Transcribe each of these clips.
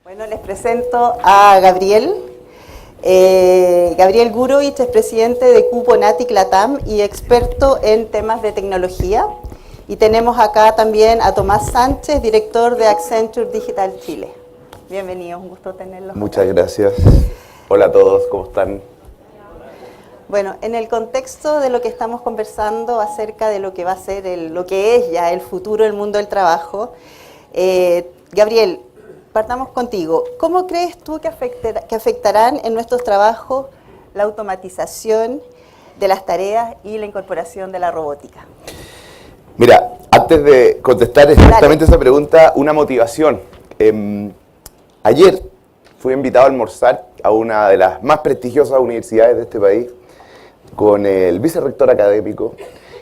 Bueno, les presento a Gabriel. Gabriel Gurovich es presidente de Cupo Natic Latam y experto en temas de tecnología. Y tenemos acá también a Tomás Sánchez, director de Accenture Digital Chile. Bienvenidos, un gusto tenerlos. Muchas gracias. Hola a todos, ¿cómo están? Bueno, en el contexto de lo que estamos conversando acerca de lo que va a ser, lo que es ya el futuro del mundo del trabajo, Gabriel, partamos contigo. ¿Cómo crees tú que afectarán en nuestros trabajos la automatización de las tareas y la incorporación de la robótica? Mira, antes de contestar exactamente esa pregunta, una motivación. Ayer fui invitado a almorzar a una de las más prestigiosas universidades de este país con el vicerrector académico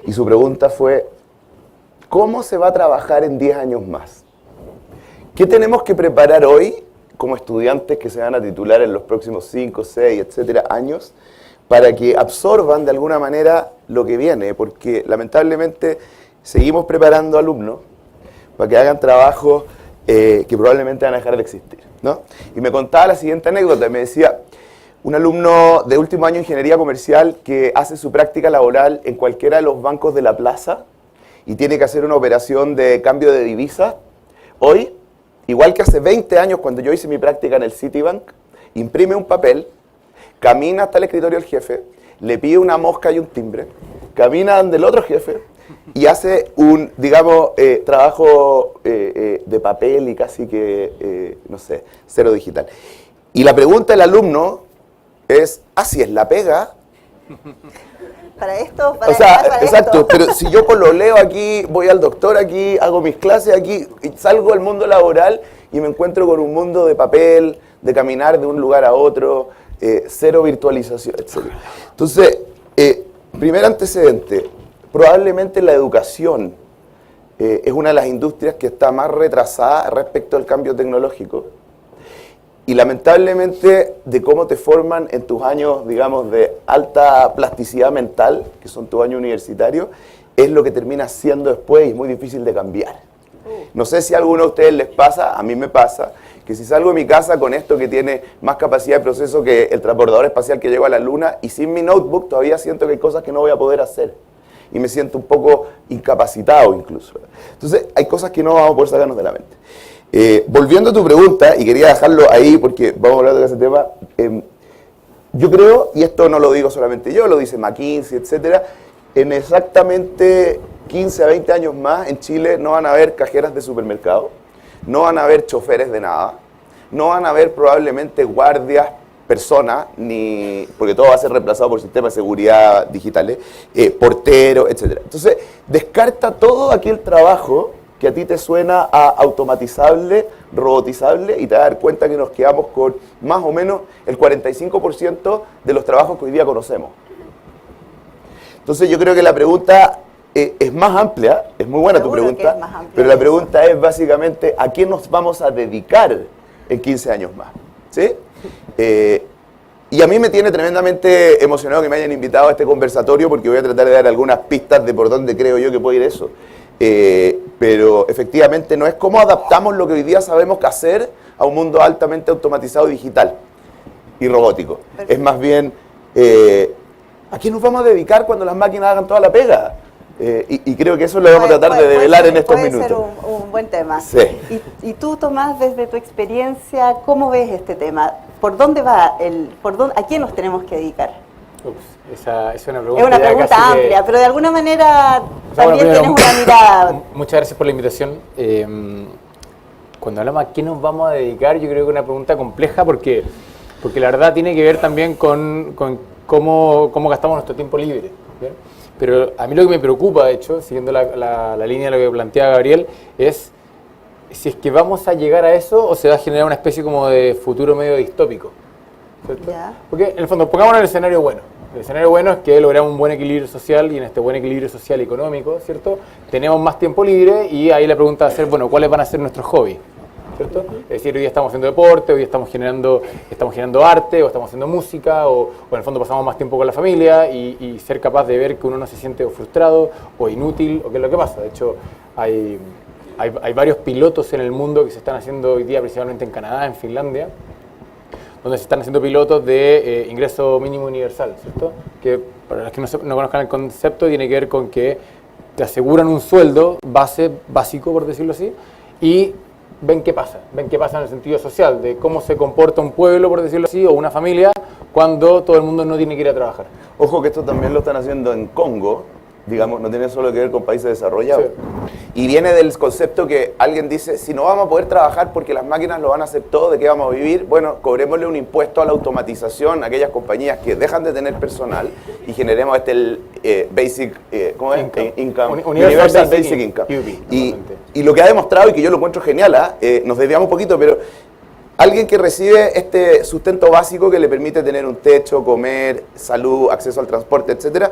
y su pregunta fue: ¿cómo se va a trabajar en 10 años más? ¿Qué tenemos que preparar hoy como estudiantes que se van a titular en los próximos 5, 6, etcétera, años para que absorban de alguna manera lo que viene? Porque lamentablemente seguimos preparando alumnos para que hagan trabajos que probablemente van a dejar de existir, ¿no? Y me contaba la siguiente anécdota, me decía: un alumno de último año de ingeniería comercial que hace su práctica laboral en cualquiera de los bancos de la plaza y tiene que hacer una operación de cambio de divisa, hoy, igual que hace 20 años cuando yo hice mi práctica en el Citibank, imprime un papel, camina hasta el escritorio del jefe, le pide una mosca y un timbre, camina donde el otro jefe y hace un, digamos, trabajo de papel y casi que, no sé, cero digital. Y la pregunta del alumno es: ¿así es la pega? Para esto, o sea, exacto, pero si yo pololeo aquí, voy al doctor aquí, hago mis clases aquí, y salgo al mundo laboral y me encuentro con un mundo de papel, de caminar de un lugar a otro, cero virtualización, etc. Entonces, primer antecedente, probablemente la educación es una de las industrias que está más retrasada respecto al cambio tecnológico. Y lamentablemente de cómo te forman en tus años, digamos, de alta plasticidad mental, que son tus años universitarios, es lo que termina siendo después y es muy difícil de cambiar. No sé si a alguno de ustedes les pasa, a mí me pasa, que si salgo de mi casa con esto que tiene más capacidad de proceso que el transbordador espacial que llegó a la Luna, y sin mi notebook todavía siento que hay cosas que no voy a poder hacer. Y me siento un poco incapacitado incluso. Entonces hay cosas que no vamos a poder sacarnos de la mente. Volviendo a tu pregunta, y quería dejarlo ahí porque vamos a hablar de ese tema, yo creo, y esto no lo digo solamente yo, lo dice McKinsey, etcétera, en exactamente 15 a 20 años más en Chile no van a haber cajeras de supermercado, no van a haber choferes de nada, no van a haber probablemente guardias, personas, ni porque todo va a ser reemplazado por sistemas de seguridad digitales, porteros, etcétera. Entonces, descarta todo aquel trabajo que a ti te suena a automatizable, robotizable, y te vas a dar cuenta que nos quedamos con más o menos el 45% de los trabajos que hoy día conocemos. Entonces yo creo que la pregunta es más amplia, es muy buena tu pregunta, pero la pregunta es básicamente: ¿a qué nos vamos a dedicar en 15 años más? ¿Sí? Y a mí me tiene tremendamente emocionado que me hayan invitado a este conversatorio, porque voy a tratar de dar algunas pistas de por dónde creo yo que puede ir eso. Pero efectivamente no es cómo adaptamos lo que hoy día sabemos que hacer a un mundo altamente automatizado y digital y robótico. Perfecto. Es más bien, ¿a qué nos vamos a dedicar cuando las máquinas hagan toda la pega? Y creo que eso lo vamos a tratar de develar en estos minutos. Puede ser un buen tema. Sí. Y tú, Tomás, desde tu experiencia, ¿cómo ves este tema? ¿Por dónde va? ¿A quién nos tenemos que dedicar? Esa es una pregunta, es una pregunta amplia, pero de alguna manera también tienes una mirada. Muchas gracias por la invitación. Cuando hablamos a qué nos vamos a dedicar, yo creo que es una pregunta compleja porque la verdad tiene que ver también con cómo gastamos nuestro tiempo libre, ¿bien? Pero a mí lo que me preocupa, de hecho, siguiendo la línea de lo que planteaba Gabriel, es si es que vamos a llegar a eso o se va a generar una especie como de futuro medio distópico, ¿cierto? Yeah. Porque en el fondo, pongámonos en el escenario bueno. El escenario bueno es que logramos un buen equilibrio social, y en este buen equilibrio social y económico, ¿cierto?, tenemos más tiempo libre, y ahí la pregunta va a ser, bueno, ¿cuáles van a ser nuestros hobbies? ¿Cierto? Es decir, hoy día estamos haciendo deporte, hoy día estamos generando arte, o estamos haciendo música, o en el fondo pasamos más tiempo con la familia, y ser capaz de ver que uno no se siente o frustrado o inútil, o qué es lo que pasa. De hecho, hay hay varios pilotos en el mundo que se están haciendo hoy día, principalmente en Canadá, en Finlandia, donde se están haciendo pilotos de ingreso mínimo universal, ¿cierto? Que para los que no conozcan el concepto, tiene que ver con que te aseguran un sueldo básico, por decirlo así, y ven qué pasa en el sentido social, de cómo se comporta un pueblo, por decirlo así, o una familia, cuando todo el mundo no tiene que ir a trabajar. Ojo que esto también lo están haciendo en Congo, digamos, no tiene solo que ver con países desarrollados. Sí. Y viene del concepto que alguien dice, si no vamos a poder trabajar porque las máquinas lo van a hacer todo, ¿de qué vamos a vivir? Bueno, cobrémosle un impuesto a la automatización a aquellas compañías que dejan de tener personal y generemos Basic, ¿cómo es? Income. Universal Basic Income. Y lo que ha demostrado, y que yo lo encuentro genial, nos desviamos un poquito, pero alguien que recibe este sustento básico que le permite tener un techo, comer, salud, acceso al transporte, etcétera,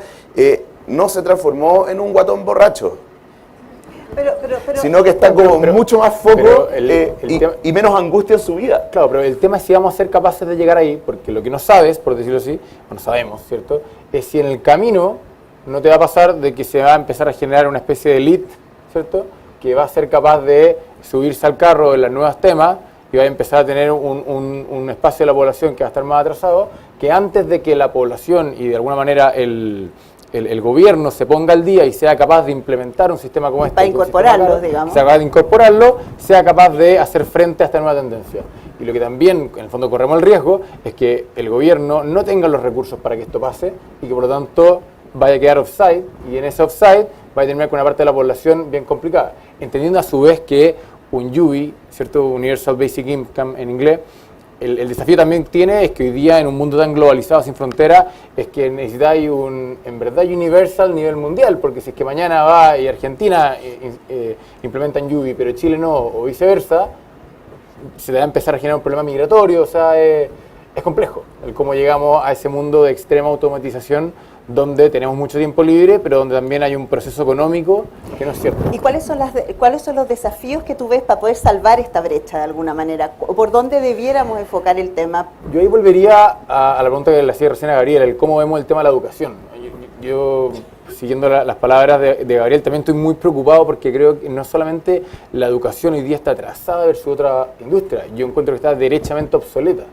no se transformó en un guatón borracho, sino que está como mucho más foco y menos angustia en su vida. Claro, pero el tema es si vamos a ser capaces de llegar ahí, porque lo que no sabes, por decirlo así, o no sabemos, ¿cierto?, es si en el camino no te va a pasar de que se va a empezar a generar una especie de elite, ¿cierto?, que va a ser capaz de subirse al carro de los nuevos temas y va a empezar a tener un espacio de la población que va a estar más atrasado, que antes de que la población y de alguna manera el gobierno se ponga al día y sea capaz de implementar un sistema como este, para incorporarlo, digamos, sea capaz de incorporarlo, sea capaz de hacer frente a esta nueva tendencia. Y lo que también, en el fondo, corremos el riesgo es que el gobierno no tenga los recursos para que esto pase y que por lo tanto vaya a quedar offside, y en ese offside va a terminar con una parte de la población bien complicada, entendiendo a su vez que un UBI, ¿cierto?, Universal Basic Income en inglés, el desafío también tiene es que hoy día en un mundo tan globalizado, sin frontera, es que necesitáis en verdad universal nivel mundial, porque si es que mañana va y Argentina implementan UBI, pero Chile no, o viceversa, se le va a empezar a generar un problema migratorio, o sea, es complejo el cómo llegamos a ese mundo de extrema automatización donde tenemos mucho tiempo libre, pero donde también hay un proceso económico que no es cierto. ¿Y cuáles son los desafíos que tú ves para poder salvar esta brecha de alguna manera? ¿Por dónde debiéramos enfocar el tema? Yo ahí volvería a la pregunta que le hacía recién a Gabriel, el cómo vemos el tema de la educación. Yo siguiendo las palabras de Gabriel, también estoy muy preocupado porque creo que no solamente la educación hoy día está atrasada versus otra industria, yo encuentro que está derechamente obsoleta.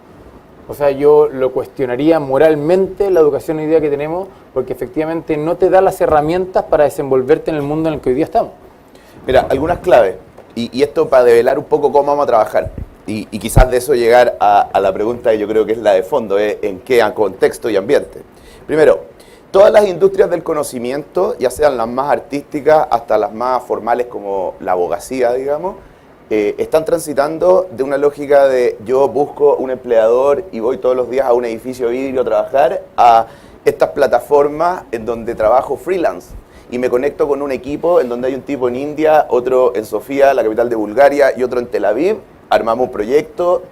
O sea, yo lo cuestionaría moralmente la educación hoy día que tenemos, porque efectivamente no te da las herramientas para desenvolverte en el mundo en el que hoy día estamos. Mira, algunas claves, y esto para develar un poco cómo vamos a trabajar, y quizás de eso llegar a la pregunta que yo creo que es la de fondo, en qué contexto y ambiente. Primero, todas las industrias del conocimiento, ya sean las más artísticas hasta las más formales como la abogacía, digamos, están transitando de una lógica de yo busco un empleador y voy todos los días a un edificio de vidrio a trabajar, a estas plataformas en donde trabajo freelance y me conecto con un equipo en donde hay un tipo en India, otro en Sofía, la capital de Bulgaria, y otro en Tel Aviv. Armamos un proyecto,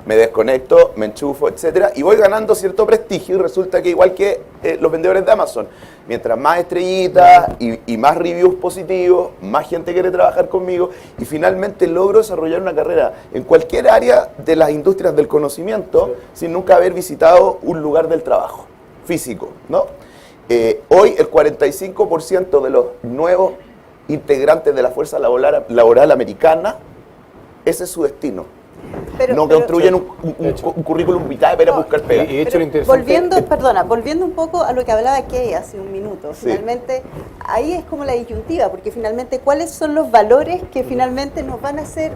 me desconecto, me enchufo, etcétera, y voy ganando cierto prestigio, y resulta que igual que los vendedores de Amazon, mientras más estrellitas y más reviews positivos, más gente quiere trabajar conmigo, y finalmente logro desarrollar una carrera en cualquier área de las industrias del conocimiento, sin nunca haber visitado un lugar del trabajo físico, ¿no? Hoy el 45% de los nuevos integrantes de la fuerza laboral americana, ese es su destino. No construyen un currículum vitae para buscar pega. Y de hecho, lo interesante... Volviendo un poco a lo que hablaba Kay hace un minuto, finalmente ahí es como la disyuntiva, porque finalmente cuáles son los valores que finalmente nos van a hacer,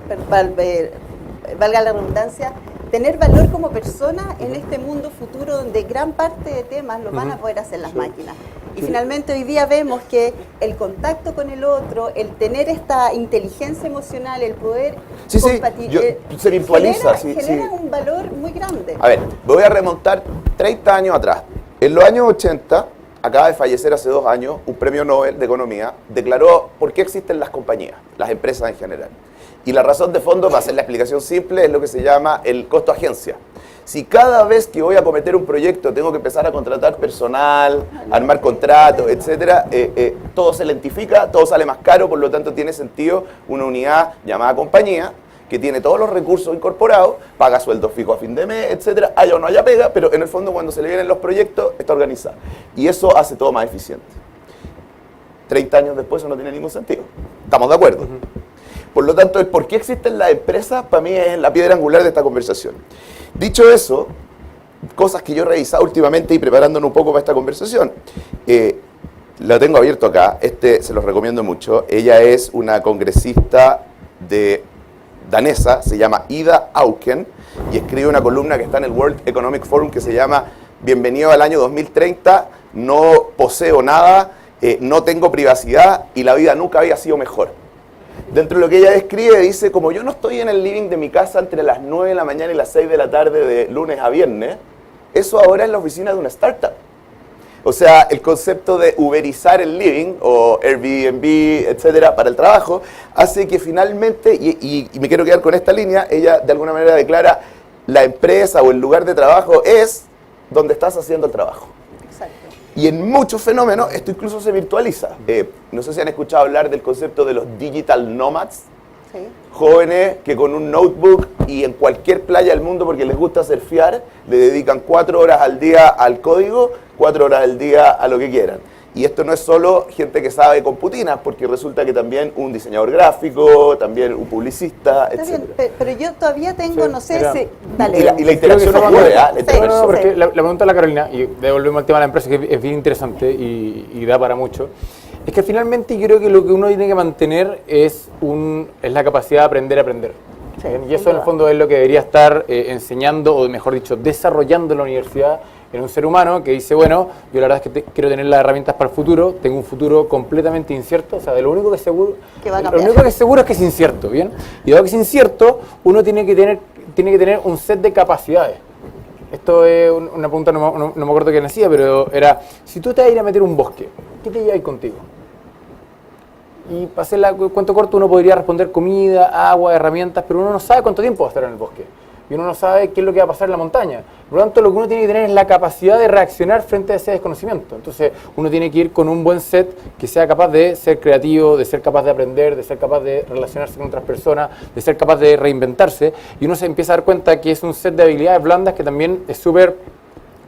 valga la redundancia, tener valor como persona en este mundo futuro donde gran parte de temas los van a poder hacer las máquinas. Y finalmente hoy día vemos que el contacto con el otro, el tener esta inteligencia emocional, el poder se virtualiza, genera un valor muy grande. A ver, voy a remontar 30 años atrás. En los años 80, acaba de fallecer hace 2 años, un premio Nobel de Economía, declaró por qué existen las compañías, las empresas en general. Y la razón de fondo, para hacer la explicación simple, es lo que se llama el costo agencia. Si cada vez que voy a cometer un proyecto tengo que empezar a contratar personal, armar contratos, etcétera, todo se lentifica, todo sale más caro, por lo tanto tiene sentido una unidad llamada compañía, que tiene todos los recursos incorporados, paga sueldos fijos a fin de mes, etcétera, haya o no haya pega, pero en el fondo cuando se le vienen los proyectos está organizado. Y eso hace todo más eficiente. 30 años después eso no tiene ningún sentido. ¿Estamos de acuerdo? Por lo tanto, el por qué existen las empresas, para mí es la piedra angular de esta conversación. Dicho eso, cosas que yo he revisado últimamente y preparándonos un poco para esta conversación. Lo tengo abierto acá, se los recomiendo mucho. Ella es una congresista danesa, se llama Ida Auken, y escribe una columna que está en el World Economic Forum que se llama Bienvenido al año 2030, no poseo nada, no tengo privacidad y la vida nunca había sido mejor. Dentro de lo que ella describe, dice, como yo no estoy en el living de mi casa entre las 9 de la mañana y las 6 de la tarde de lunes a viernes, eso ahora es la oficina de una startup. O sea, el concepto de uberizar el living o Airbnb, etcétera, para el trabajo, hace que finalmente, y me quiero quedar con esta línea, ella de alguna manera declara, la empresa o el lugar de trabajo es donde estás haciendo el trabajo. Exacto. Y en muchos fenómenos esto incluso se virtualiza. No sé si han escuchado hablar del concepto de los digital nomads. Sí. Jóvenes que con un notebook y en cualquier playa del mundo porque les gusta surfear, le dedican 4 horas al día al código, 4 horas al día a lo que quieran. Y esto no es solo gente que sabe computinas, porque resulta que también un diseñador gráfico, también un publicista, Está etc. bien, pero yo todavía tengo, no sé si... Y la Dale. interacción Creo que ocurre, sí. ¿ah? La interacción. No, porque la pregunta de la Carolina, y devolvemos al tema de la empresa, que es bien interesante y da para mucho, es que finalmente yo creo que lo que uno tiene que mantener es la capacidad de aprender a aprender. Sí, Y eso en el fondo es lo que debería estar enseñando, o mejor dicho, desarrollando la universidad en un ser humano que dice, bueno, yo la verdad es que quiero tener las herramientas para el futuro, tengo un futuro completamente incierto, o sea, de lo único que es seguro, Que va a lo cambiar. único que es seguro es que es incierto, ¿bien? Y dado que es incierto, uno tiene que tener un set de capacidades. Esto es una pregunta, no me acuerdo quién hacía, pero era, si tú te vas a ir a meter un bosque, ¿qué te llevas contigo? Y para hacer el cuento corto, uno podría responder comida, agua, herramientas, pero uno no sabe cuánto tiempo va a estar en el bosque. Y uno no sabe qué es lo que va a pasar en la montaña. Por lo tanto, lo que uno tiene que tener es la capacidad de reaccionar frente a ese desconocimiento. Entonces, uno tiene que ir con un buen set que sea capaz de ser creativo, de ser capaz de aprender, de ser capaz de relacionarse con otras personas, de ser capaz de reinventarse. Y uno se empieza a dar cuenta que es un set de habilidades blandas que también es súper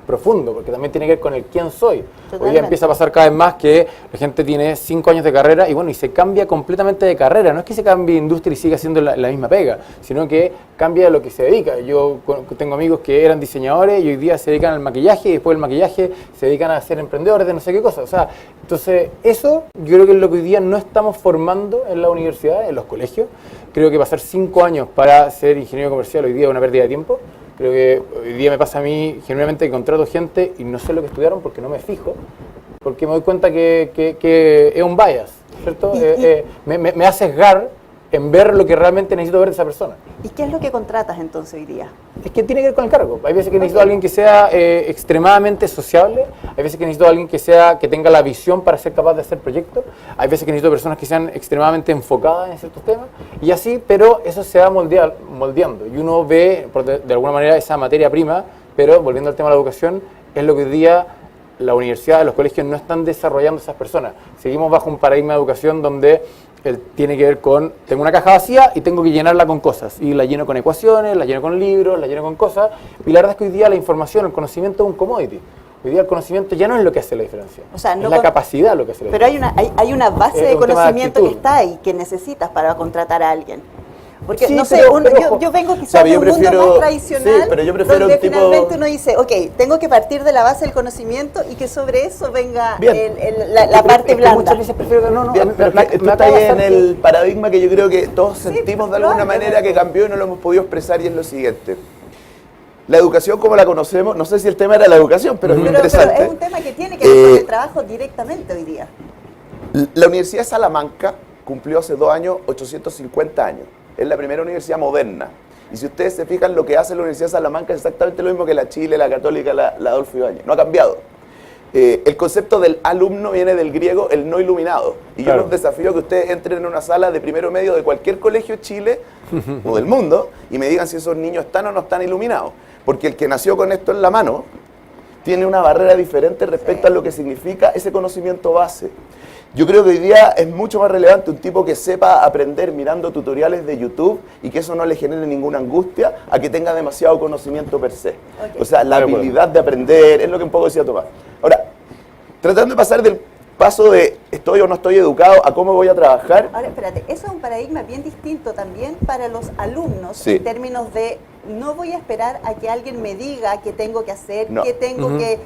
profundo, porque también tiene que ver con el quién soy. Totalmente. Hoy día empieza a pasar cada vez más que la gente tiene 5 años de carrera y bueno, y se cambia completamente de carrera. No es que se cambie de industria y siga haciendo la misma pega, sino que cambia a lo que se dedica. Yo tengo amigos que eran diseñadores y hoy día se dedican al maquillaje y después del maquillaje se dedican a ser emprendedores de no sé qué cosa. O sea, entonces eso yo creo que es lo que hoy día no estamos formando en la universidad, en los colegios. Creo que pasar 5 años para ser ingeniero comercial hoy día es una pérdida de tiempo. Creo que hoy día me pasa a mí generalmente que contrato gente y no sé lo que estudiaron porque no me fijo, porque me doy cuenta que es un bias, ¿cierto? Me hace sesgar en ver lo que realmente necesito ver de esa persona. ¿Y qué es lo que contratas entonces hoy día? Es que tiene que ver con el cargo. Hay veces que necesito a alguien que sea extremadamente sociable, hay veces que necesito a alguien que tenga la visión para ser capaz de hacer proyectos, hay veces que necesito personas que sean extremadamente enfocadas en ciertos temas, y así, pero eso se va moldeando, y uno ve de alguna manera esa materia prima, pero volviendo al tema de la educación, es lo que hoy día la universidad, los colegios no están desarrollando esas personas. Seguimos bajo un paradigma de educación donde tiene que ver con, tengo una caja vacía y tengo que llenarla con cosas, y la lleno con ecuaciones, la lleno con libros, la lleno con cosas, y la verdad es que hoy día la información, el conocimiento es un commodity. Hoy día el conocimiento ya no es lo que hace la diferencia, O sea, no es la capacidad lo que hace la Pero diferencia. hay una base Es de un tema de conocimiento que actitud. está ahí, que necesitas para contratar a alguien. Porque, Sí, no sé, pero ojo. yo vengo quizás Sabe, de yo un mundo prefiero- más tradicional, sí, pero yo prefiero donde un tipo- finalmente uno dice, ok, tengo que partir de la base del conocimiento y que sobre eso venga Bien. la parte Es que blanda. muchas veces prefiero, Bien, pero es que tú estás acaba ahí de en pasar el paradigma que yo creo que todos sentimos de alguna probablemente. manera que cambió y no lo hemos podido expresar, y es lo siguiente. La educación como la conocemos, no sé si el tema era la educación, pero es muy Pero interesante. es un tema que tiene que ver con el trabajo directamente hoy día. La Universidad de Salamanca cumplió hace 2 años 850 años. Es la primera universidad moderna. Y si ustedes se fijan, lo que hace la Universidad de Salamanca es exactamente lo mismo que la Chile, la Católica, la Adolfo Ibáñez. No ha cambiado. El concepto del alumno viene del griego el no iluminado. Y Claro. yo los desafío a que ustedes entren en una sala de primero medio de cualquier colegio de Chile o del mundo y me digan si esos niños están o no están iluminados. Porque el que nació con esto en la mano tiene una barrera diferente respecto a lo que significa ese conocimiento base. Yo creo que hoy día es mucho más relevante un tipo que sepa aprender mirando tutoriales de YouTube y que eso no le genere ninguna angustia a que tenga demasiado conocimiento per se. Ok. O sea, la De acuerdo. habilidad de aprender es lo que un poco decía Tomás. Ahora, tratando de pasar del paso de estoy o no estoy educado a cómo voy a trabajar. Ahora, espérate, eso es un paradigma bien distinto también para los alumnos, Sí. en términos de no voy a esperar a que alguien me diga qué tengo que hacer, No. qué tengo que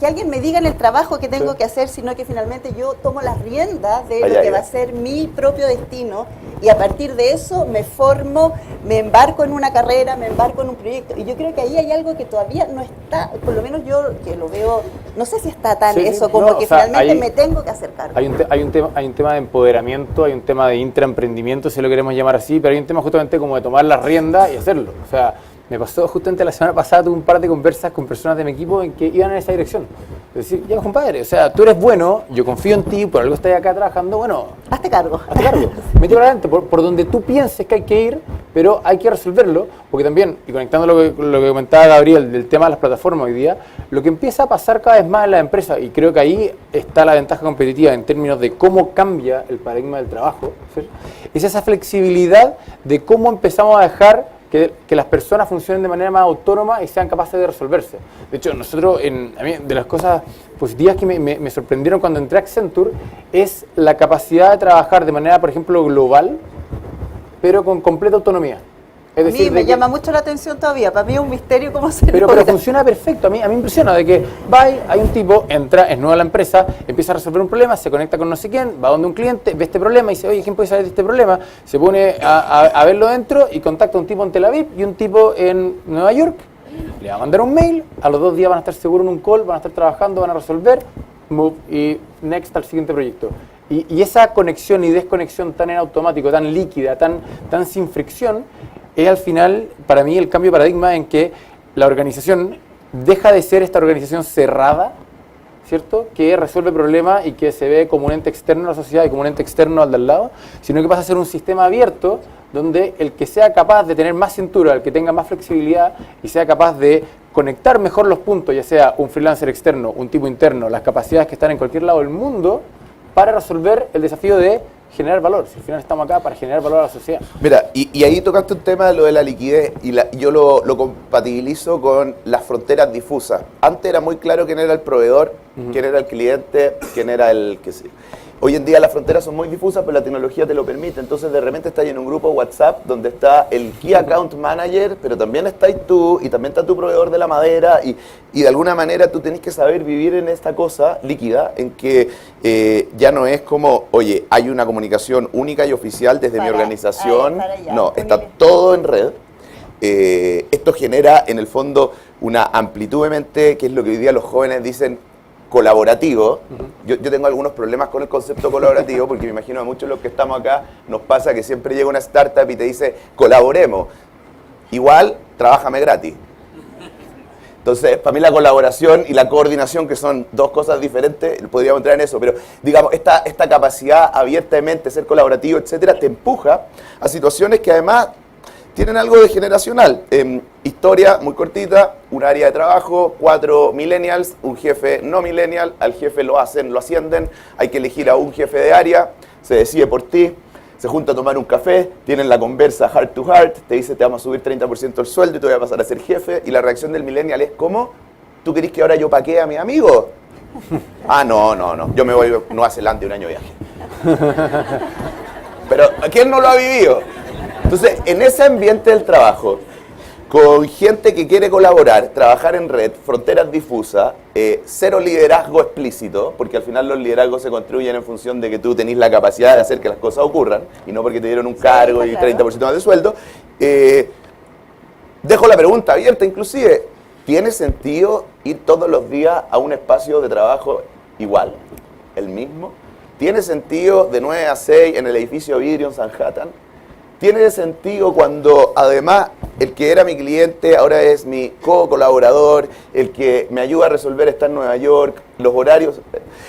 alguien me diga en el trabajo qué tengo que hacer, sino que finalmente yo tomo las riendas de lo Allá, que va a ser mi propio destino y a partir de eso me formo, me embarco en una carrera, me embarco en un proyecto. Y yo creo que ahí hay algo que todavía no está, por lo menos yo que lo veo, no sé si está tan Sí, sí, eso, como no, que o sea, finalmente ahí me tengo que hacer cargo. Hay un tema de empoderamiento, hay un tema de intraemprendimiento, si lo queremos llamar así, pero hay un tema justamente como de tomar la rienda y hacerlo. O sea, me pasó justamente la semana pasada, tuve un par de conversas con personas de mi equipo en que iban en esa dirección. Es decir, ya compadre, o sea, tú eres bueno, yo confío en ti, por algo estás acá trabajando, bueno, Hazte cargo. hazte cargo. Mete para adelante, por donde tú pienses que hay que ir, pero hay que resolverlo, porque también, y conectando lo que comentaba Gabriel del tema de las plataformas hoy día, lo que empieza a pasar cada vez más en las empresas, y creo que ahí está la ventaja competitiva en términos de cómo cambia el paradigma del trabajo, ¿sí? Es esa flexibilidad de cómo empezamos a dejar que las personas funcionen de manera más autónoma y sean capaces de resolverse. De hecho, nosotros, a mí, de las cosas positivas que me sorprendieron cuando entré a Accenture, es la capacidad de trabajar de manera, por ejemplo, global, pero con completa autonomía. Es A decir, mí me de que- llama mucho la atención todavía, para mí es un misterio cómo se pero logra. funciona perfecto, a mí me impresiona de que hay un tipo, entra, es nuevo a la empresa, empieza a resolver un problema, se conecta con no sé quién, va donde un cliente, ve este problema y dice, oye, ¿quién puede saber de este problema? Se pone a verlo dentro y contacta a un tipo en Tel Aviv y un tipo en Nueva York, le va a mandar un mail, a los 2 días van a estar seguros en un call, van a estar trabajando, van a resolver, move y next al siguiente proyecto. Y esa conexión y desconexión tan en automático, tan líquida, tan sin fricción, es al final, para mí, el cambio de paradigma en que la organización deja de ser esta organización cerrada, ¿cierto? Que resuelve problemas y que se ve como un ente externo a la sociedad y como un ente externo al de al lado, sino que pasa a ser un sistema abierto donde el que sea capaz de tener más cintura, el que tenga más flexibilidad y sea capaz de conectar mejor los puntos, ya sea un freelancer externo, un tipo interno, las capacidades que están en cualquier lado del mundo, para resolver el desafío de generar valor. Si al final estamos acá para generar valor a la sociedad. Mira, y ahí tocaste un tema de lo de la liquidez y yo lo compatibilizo con las fronteras difusas. Antes era muy claro quién era el proveedor, quién era el cliente, quién era el que sé. Hoy en día las fronteras son muy difusas, pero la tecnología te lo permite. Entonces de repente estás en un grupo WhatsApp donde está el Key Account Manager, pero también estás tú y también está tu proveedor de la madera y de alguna manera tú tenés que saber vivir en esta cosa líquida en que ya no es como, oye, hay una comunicación única y oficial desde mi organización. para allá. No, está todo en red. Esto genera en el fondo una amplitud de mente, que es lo que hoy día los jóvenes dicen colaborativo. Yo tengo algunos problemas con el concepto colaborativo porque me imagino a muchos de los que estamos acá nos pasa que siempre llega una startup y te dice colaboremos. Igual, trabájame gratis. Entonces, para mí la colaboración y la coordinación, que son dos cosas diferentes, podríamos entrar en eso, pero digamos, esta capacidad abierta de mente, ser colaborativo, etcétera, te empuja a situaciones que además tienen algo de generacional. Historia muy cortita, un área de trabajo, 4 millennials, un jefe no millennial, al jefe lo ascienden, hay que elegir a un jefe de área, se decide por ti, se junta a tomar un café, tienen la conversa heart to heart, te dice te vamos a subir 30% el sueldo y te voy a pasar a ser jefe, y la reacción del millennial es ¿cómo? ¿Tú querés que ahora yo paquee a mi amigo? Ah, no, yo me voy a Nueva Zelanda un año de viaje. Pero ¿quién no lo ha vivido? Entonces, en ese ambiente del trabajo, con gente que quiere colaborar, trabajar en red, fronteras difusas, cero liderazgo explícito, porque al final los liderazgos se construyen en función de que tú tenés la capacidad de hacer que las cosas ocurran, y no porque te dieron un cargo y 30% más de sueldo. Dejo la pregunta abierta inclusive, ¿tiene sentido ir todos los días a un espacio de trabajo igual, el mismo? ¿Tiene sentido de 9 a 6 en el edificio Vidrio en Manhattan? ¿Tiene sentido cuando además el que era mi cliente ahora es mi co-colaborador, el que me ayuda a resolver está en Nueva York, los horarios?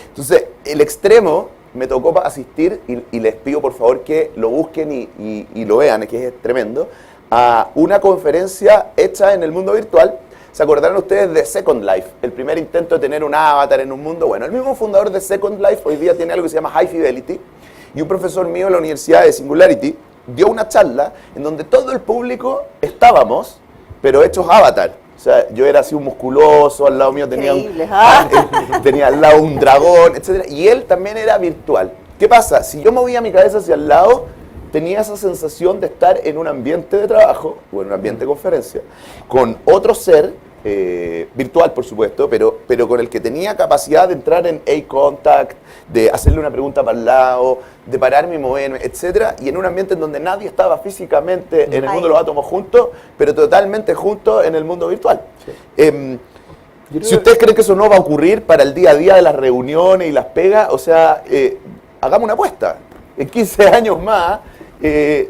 Entonces, el extremo me tocó asistir, y les pido por favor que lo busquen y lo vean, que es tremendo, a una conferencia hecha en el mundo virtual. ¿Se acordarán ustedes de Second Life? El primer intento de tener un avatar en un mundo. Bueno, el mismo fundador de Second Life hoy día tiene algo que se llama High Fidelity, y un profesor mío de la Universidad de Singularity dio una charla en donde todo el público estábamos, pero hechos avatar. O sea, yo era así un musculoso, al lado mío tenía, Increíble, tenía al lado un dragón, etc. Y él también era virtual. ¿Qué pasa? Si yo movía mi cabeza hacia el lado, tenía esa sensación de estar en un ambiente de trabajo, o en un ambiente de conferencia, con otro ser, virtual por supuesto, pero con el que tenía capacidad de entrar en eye contact, de hacerle una pregunta para el lado, de pararme y moverme, etc. Y en un ambiente en donde nadie estaba físicamente en el mundo de los átomos juntos, pero totalmente juntos en el mundo virtual. Sí. Si ustedes creen que eso no va a ocurrir para el día a día de las reuniones y las pegas, o sea, hagamos una apuesta. En 15 años más,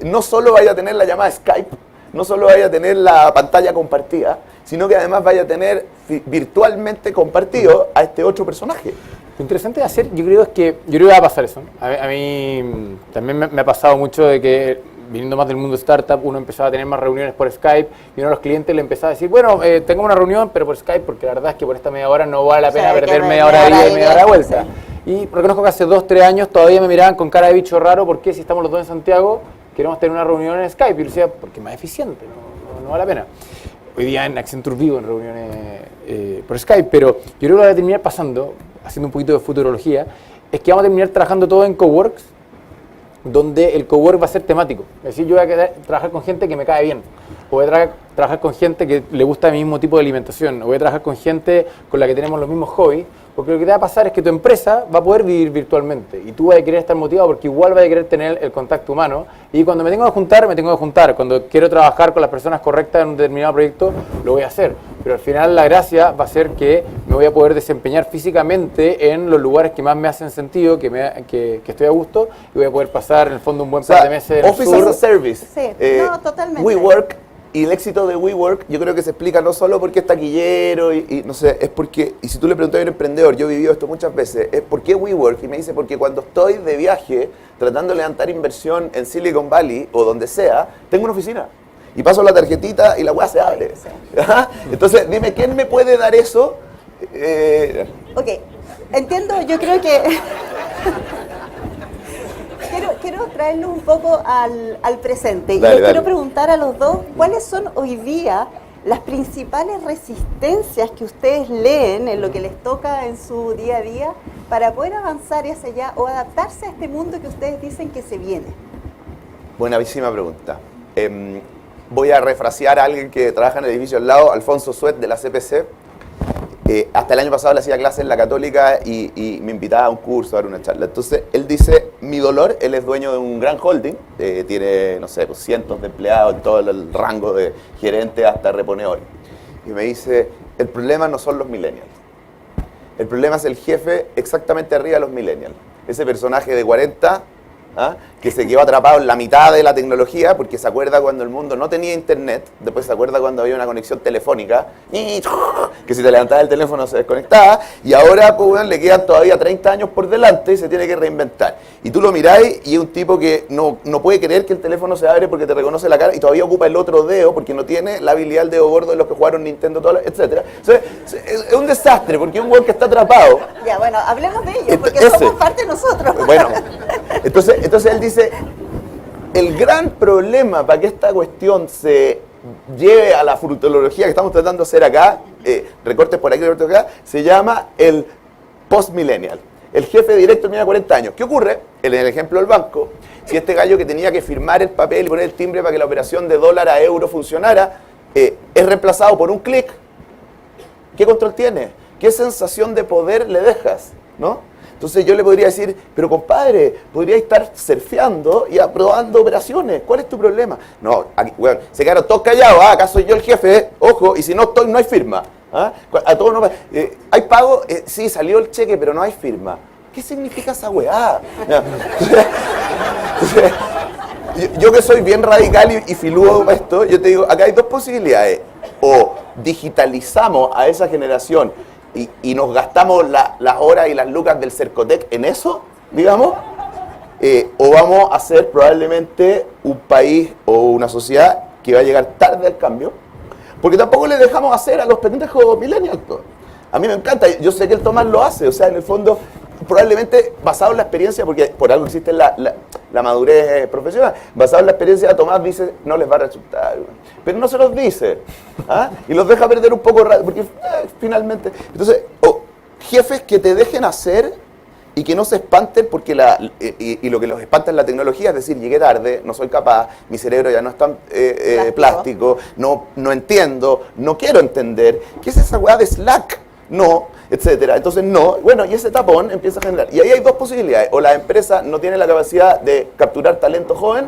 no solo vaya a tener la llamada Skype, no solo vaya a tener la pantalla compartida, sino que además vaya a tener virtualmente compartido a este otro personaje. Lo interesante de hacer, yo creo que va a pasar eso. A mí también me ha pasado mucho de que, viniendo más del mundo startup, uno empezaba a tener más reuniones por Skype y uno de los clientes le empezaba a decir, bueno, tengo una reunión, pero por Skype, porque la verdad es que por esta media hora no vale la pena perder media hora de ida y media hora de vuelta. Sí. Y reconozco que hace 2, 3 años todavía me miraban con cara de bicho raro, porque si estamos los dos en Santiago, queremos tener una reunión en Skype. Y yo decía, porque es más eficiente, no vale la pena. Hoy día en Accenture vivo en reuniones por Skype, pero yo creo que lo que va a terminar pasando, haciendo un poquito de futurología, es que vamos a terminar trabajando todo en coworks, donde el cowork va a ser temático. Es decir, yo voy a trabajar con gente que me cae bien, o voy a trabajar con gente que le gusta el mismo tipo de alimentación, o voy a trabajar con gente con la que tenemos los mismos hobbies, porque lo que te va a pasar es que tu empresa va a poder vivir virtualmente y tú vas a querer estar motivado porque igual vas a querer tener el contacto humano, y cuando me tengo que juntar, me tengo que juntar. Cuando quiero trabajar con las personas correctas en un determinado proyecto, lo voy a hacer. Pero al final la gracia va a ser que me voy a poder desempeñar físicamente en los lugares que más me hacen sentido, que estoy a gusto, y voy a poder pasar en el fondo un buen par de meses en el Office as a Service. Sí, no, totalmente. WeWork. Y el éxito de WeWork, yo creo que se explica no solo porque es taquillero y no sé, es porque, y si tú le preguntas a un emprendedor, yo he vivido esto muchas veces, es ¿por qué WeWork? Y me dice, porque cuando estoy de viaje tratando de levantar inversión en Silicon Valley o donde sea, tengo una oficina. Y paso la tarjetita y la weá se abre. Sí. Entonces, dime, ¿quién me puede dar eso? Ok, entiendo, yo creo que... Quiero traerlo un poco al presente. Y les quiero preguntar a los dos, ¿cuáles son hoy día las principales resistencias que ustedes leen en lo que les toca en su día a día para poder avanzar hacia allá o adaptarse a este mundo que ustedes dicen que se viene? Buenísima pregunta. Voy a refrasear a alguien que trabaja en el edificio al lado, Alfonso Suet, de la CPC. Hasta el año pasado le hacía clases en la Católica y me invitaba a un curso, a dar una charla. Entonces, él dice, mi dolor, él es dueño de un gran holding, tiene, no sé, pues, cientos de empleados en todo el rango de gerente hasta reponedor. Y me dice, el problema no son los millennials. El problema es el jefe exactamente arriba de los millennials. Ese personaje de 40... que se quedó atrapado en la mitad de la tecnología porque se acuerda cuando el mundo no tenía internet, después se acuerda cuando había una conexión telefónica, que si te levantaba el teléfono se desconectaba, y ahora pues, bueno, le quedan todavía 30 años por delante y se tiene que reinventar. Y tú lo miráis y es un tipo que no puede creer que el teléfono se abre porque te reconoce la cara y todavía ocupa el otro dedo porque no tiene la habilidad del dedo gordo de los que jugaron Nintendo, etc. Entonces, es un desastre porque es un güey que está atrapado. Ya, bueno, hablemos de ellos porque somos parte de nosotros. Bueno, entonces él dice, el gran problema para que esta cuestión se lleve a la futurología que estamos tratando de hacer acá, recortes por aquí, recortes por acá, se llama el post-millennial. El jefe directo tenía 40 años. ¿Qué ocurre? En el ejemplo del banco, si este gallo que tenía que firmar el papel y poner el timbre para que la operación de dólar a euro funcionara, es reemplazado por un clic, ¿qué control tiene? ¿Qué sensación de poder le dejas? ¿No? Entonces yo le podría decir, pero compadre, podría estar surfeando y aprobando operaciones. ¿Cuál es tu problema? No, aquí, bueno, se quedaron todos callados. ¿Acá soy yo el jefe? Ojo, y si no estoy, no hay firma. A todos no, ¿hay pago? Sí, salió el cheque, pero no hay firma. ¿Qué significa esa weá? Yo que soy bien radical y filudo con esto, yo te digo, acá hay dos posibilidades. O digitalizamos a esa generación y nos gastamos las horas y las lucas del Cercotec en eso, digamos, o vamos a ser probablemente un país o una sociedad que va a llegar tarde al cambio, porque tampoco le dejamos hacer a los pendejos millennials. A mí me encanta, yo sé que el Tomás lo hace, o sea, en el fondo, probablemente basado en la experiencia, porque por algo existe la madurez profesional. Basado en la experiencia, Tomás dice, no les va a resultar. Pero no se los dice. ¿Ah? Y los deja perder un poco, porque finalmente... Entonces, jefes que te dejen hacer y que no se espanten porque y lo que los espanta es la tecnología, es decir, llegué tarde, no soy capaz, mi cerebro ya no es tan plástico, no entiendo, no quiero entender. ¿Qué es esa weá de Slack? No, etcétera. Entonces no, bueno, y ese tapón empieza a generar. Y ahí hay dos posibilidades. O la empresa no tiene la capacidad de capturar talento joven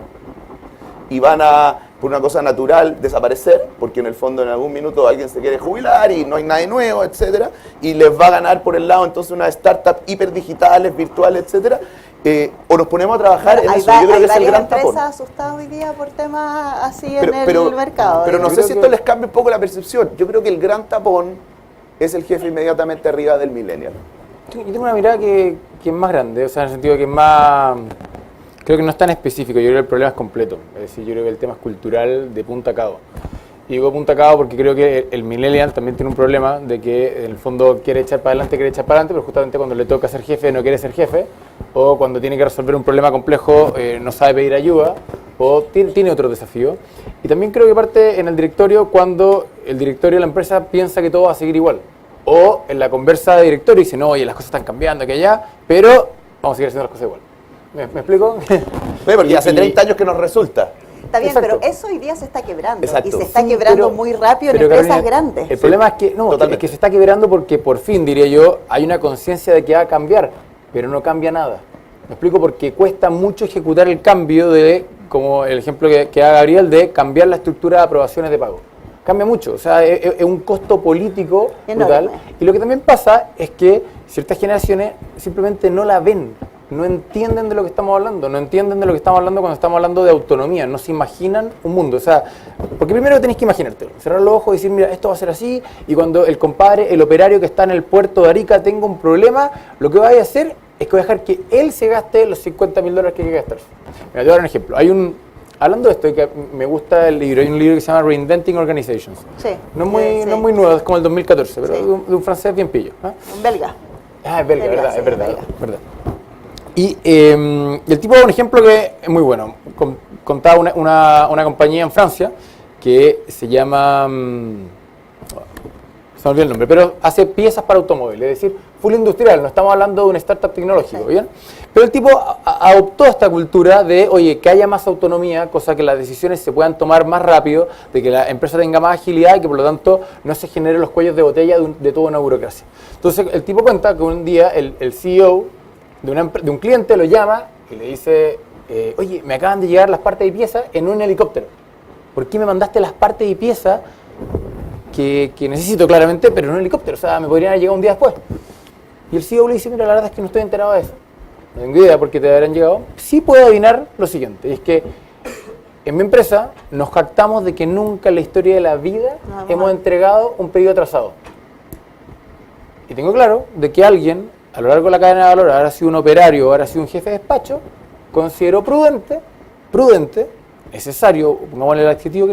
y van a, por una cosa natural, desaparecer, porque en el fondo en algún minuto alguien se quiere jubilar y no hay nadie nuevo, etcétera, y les va a ganar por el lado entonces una startup hiperdigitales, virtuales, etcétera. O nos ponemos a trabajar en eso. Yo creo que es el gran tapón. Hay varias empresas asustadas hoy día por temas así en el mercado. Pero no sé si esto les cambia un poco la percepción. Yo creo que el gran tapón es el jefe inmediatamente arriba del millennial. Yo tengo una mirada que es más grande, o sea, en el sentido que es más... Creo que no es tan específico, yo creo que el problema es completo. Es decir, yo creo que el tema es cultural de punta a cabo. Y digo punta a cabo porque creo que el millennial también tiene un problema de que en el fondo quiere echar para adelante, pero justamente cuando le toca ser jefe no quiere ser jefe, o cuando tiene que resolver un problema complejo no sabe pedir ayuda, o tiene otro desafío. Y también creo que parte en el directorio cuando el directorio de la empresa piensa que todo va a seguir igual. O en la conversa de directorio dice, no, oye, las cosas están cambiando aquí allá, pero vamos a seguir haciendo las cosas igual. ¿Me explico? Porque hace 30 años que nos resulta. Está bien, Exacto. pero eso hoy día se está quebrando. Exacto. Y se está quebrando muy rápido en empresas Carolina, grandes. El problema es que, es que se está quebrando porque por fin, diría yo, hay una conciencia de que va a cambiar, pero no cambia nada. Me explico, porque cuesta mucho ejecutar el cambio de, como el ejemplo que da Gabriel, de cambiar la estructura de aprobaciones de pago. Cambia mucho, o sea, es un costo político brutal. Y lo que también pasa es que ciertas generaciones simplemente no la ven, no entienden de lo que estamos hablando, no entienden de lo que estamos hablando cuando estamos hablando de autonomía, no se imaginan un mundo. O sea, porque primero tenéis que imaginártelo, cerrar los ojos y decir, mira, esto va a ser así, y cuando el compadre, el operario que está en el puerto de Arica tenga un problema, lo que vaya a hacer es que voy a dejar que él se gaste los $50.000 que hay que gastarse. Mira, te voy a dar un ejemplo. Hablando de esto, y que me gusta el libro, hay un libro que se llama Reinventing Organizations. Sí. No es muy nuevo, es como el 2014, pero Sí. de un francés bien pillo. Un belga. Es belga, Belga, sí, es verdad. belga. Y el tipo da un ejemplo que es muy bueno. Contaba una compañía en Francia que se llama... se me olvidó el nombre, pero hace piezas para automóviles, es decir, full industrial, no estamos hablando de un startup tecnológico, ¿bien? Pero el tipo adoptó esta cultura de, oye, que haya más autonomía, cosa que las decisiones se puedan tomar más rápido, de que la empresa tenga más agilidad y que por lo tanto no se generen los cuellos de botella de toda una burocracia. Entonces el tipo cuenta que un día el CEO de un cliente lo llama y le dice, oye, me acaban de llegar las partes y piezas en un helicóptero. ¿Por qué me mandaste las partes y piezas que necesito claramente, pero en un helicóptero? O sea, me podrían haber llegado un día después. Y el CEO le dice, mira, la verdad es que no estoy enterado de eso. No tengo idea por qué te habrán llegado. Sí puedo adivinar lo siguiente, y es que en mi empresa nos jactamos de que nunca en la historia de la vida hemos entregado un pedido atrasado. Y tengo claro de que alguien, a lo largo de la cadena de valor, habrá sido un operario, habrá sido un jefe de despacho, consideró prudente, necesario, pongámosle el adjetivo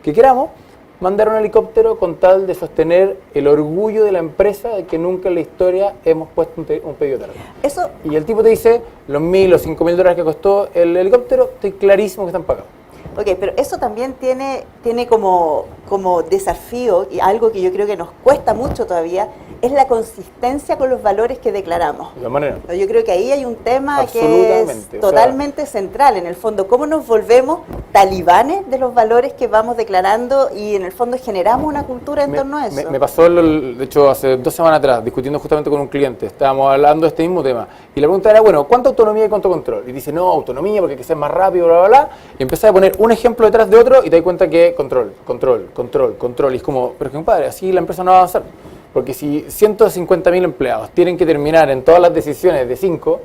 que queramos, mandar un helicóptero con tal de sostener el orgullo de la empresa de que nunca en la historia hemos puesto un pedido tarde. Eso, Y el tipo te dice, los $1.000 o $5.000 que costó el helicóptero, estoy clarísimo que están pagados. ok, pero eso también tiene como desafío, y algo que yo creo que nos cuesta mucho todavía, es la consistencia con los valores que declaramos. De todas maneras. Yo creo que ahí hay un tema que es Absolutamente, totalmente central, en el fondo, cómo nos volvemos talibanes de los valores que vamos declarando y en el fondo generamos una cultura en torno a eso. Me pasó, de hecho, hace 2 semanas atrás, discutiendo justamente con un cliente, estábamos hablando de este mismo tema, y la pregunta era, bueno, ¿cuánta autonomía y cuánto control? Y dice, no, autonomía porque hay que ser más rápido, bla, bla, bla, y empecé a poner un ejemplo detrás de otro y te das cuenta que control, y es como, pero que compadre, así la empresa no va a avanzar. Porque si 150.000 empleados tienen que terminar en todas las decisiones de 5,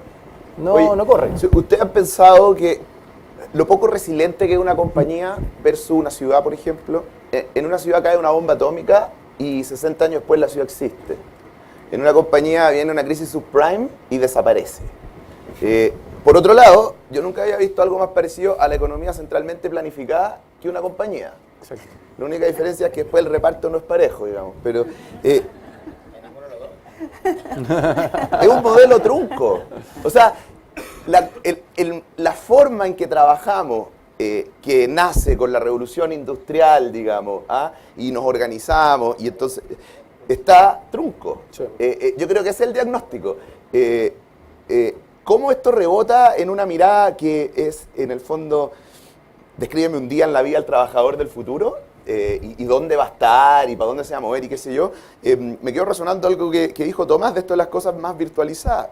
no corren. ¿Ustedes han pensado que lo poco resiliente que es una compañía versus una ciudad, por ejemplo? En una ciudad cae una bomba atómica y 60 años después la ciudad existe. En una compañía viene una crisis subprime y desaparece. Por otro lado, yo nunca había visto algo más parecido a la economía centralmente planificada que una compañía. Exacto. La única diferencia es que después el reparto no es parejo, digamos, pero es un modelo trunco. O sea, la forma en que trabajamos, que nace con la revolución industrial, digamos, ¿ah? Y nos organizamos, y entonces está trunco. Sí. Yo creo que ese es el diagnóstico. ¿Cómo esto rebota en una mirada que es, en el fondo, descríbeme un día en la vida del trabajador del futuro? Y dónde va a estar y para dónde se va a mover y qué sé yo, me quedo resonando algo que dijo Tomás de esto de las cosas más virtualizadas.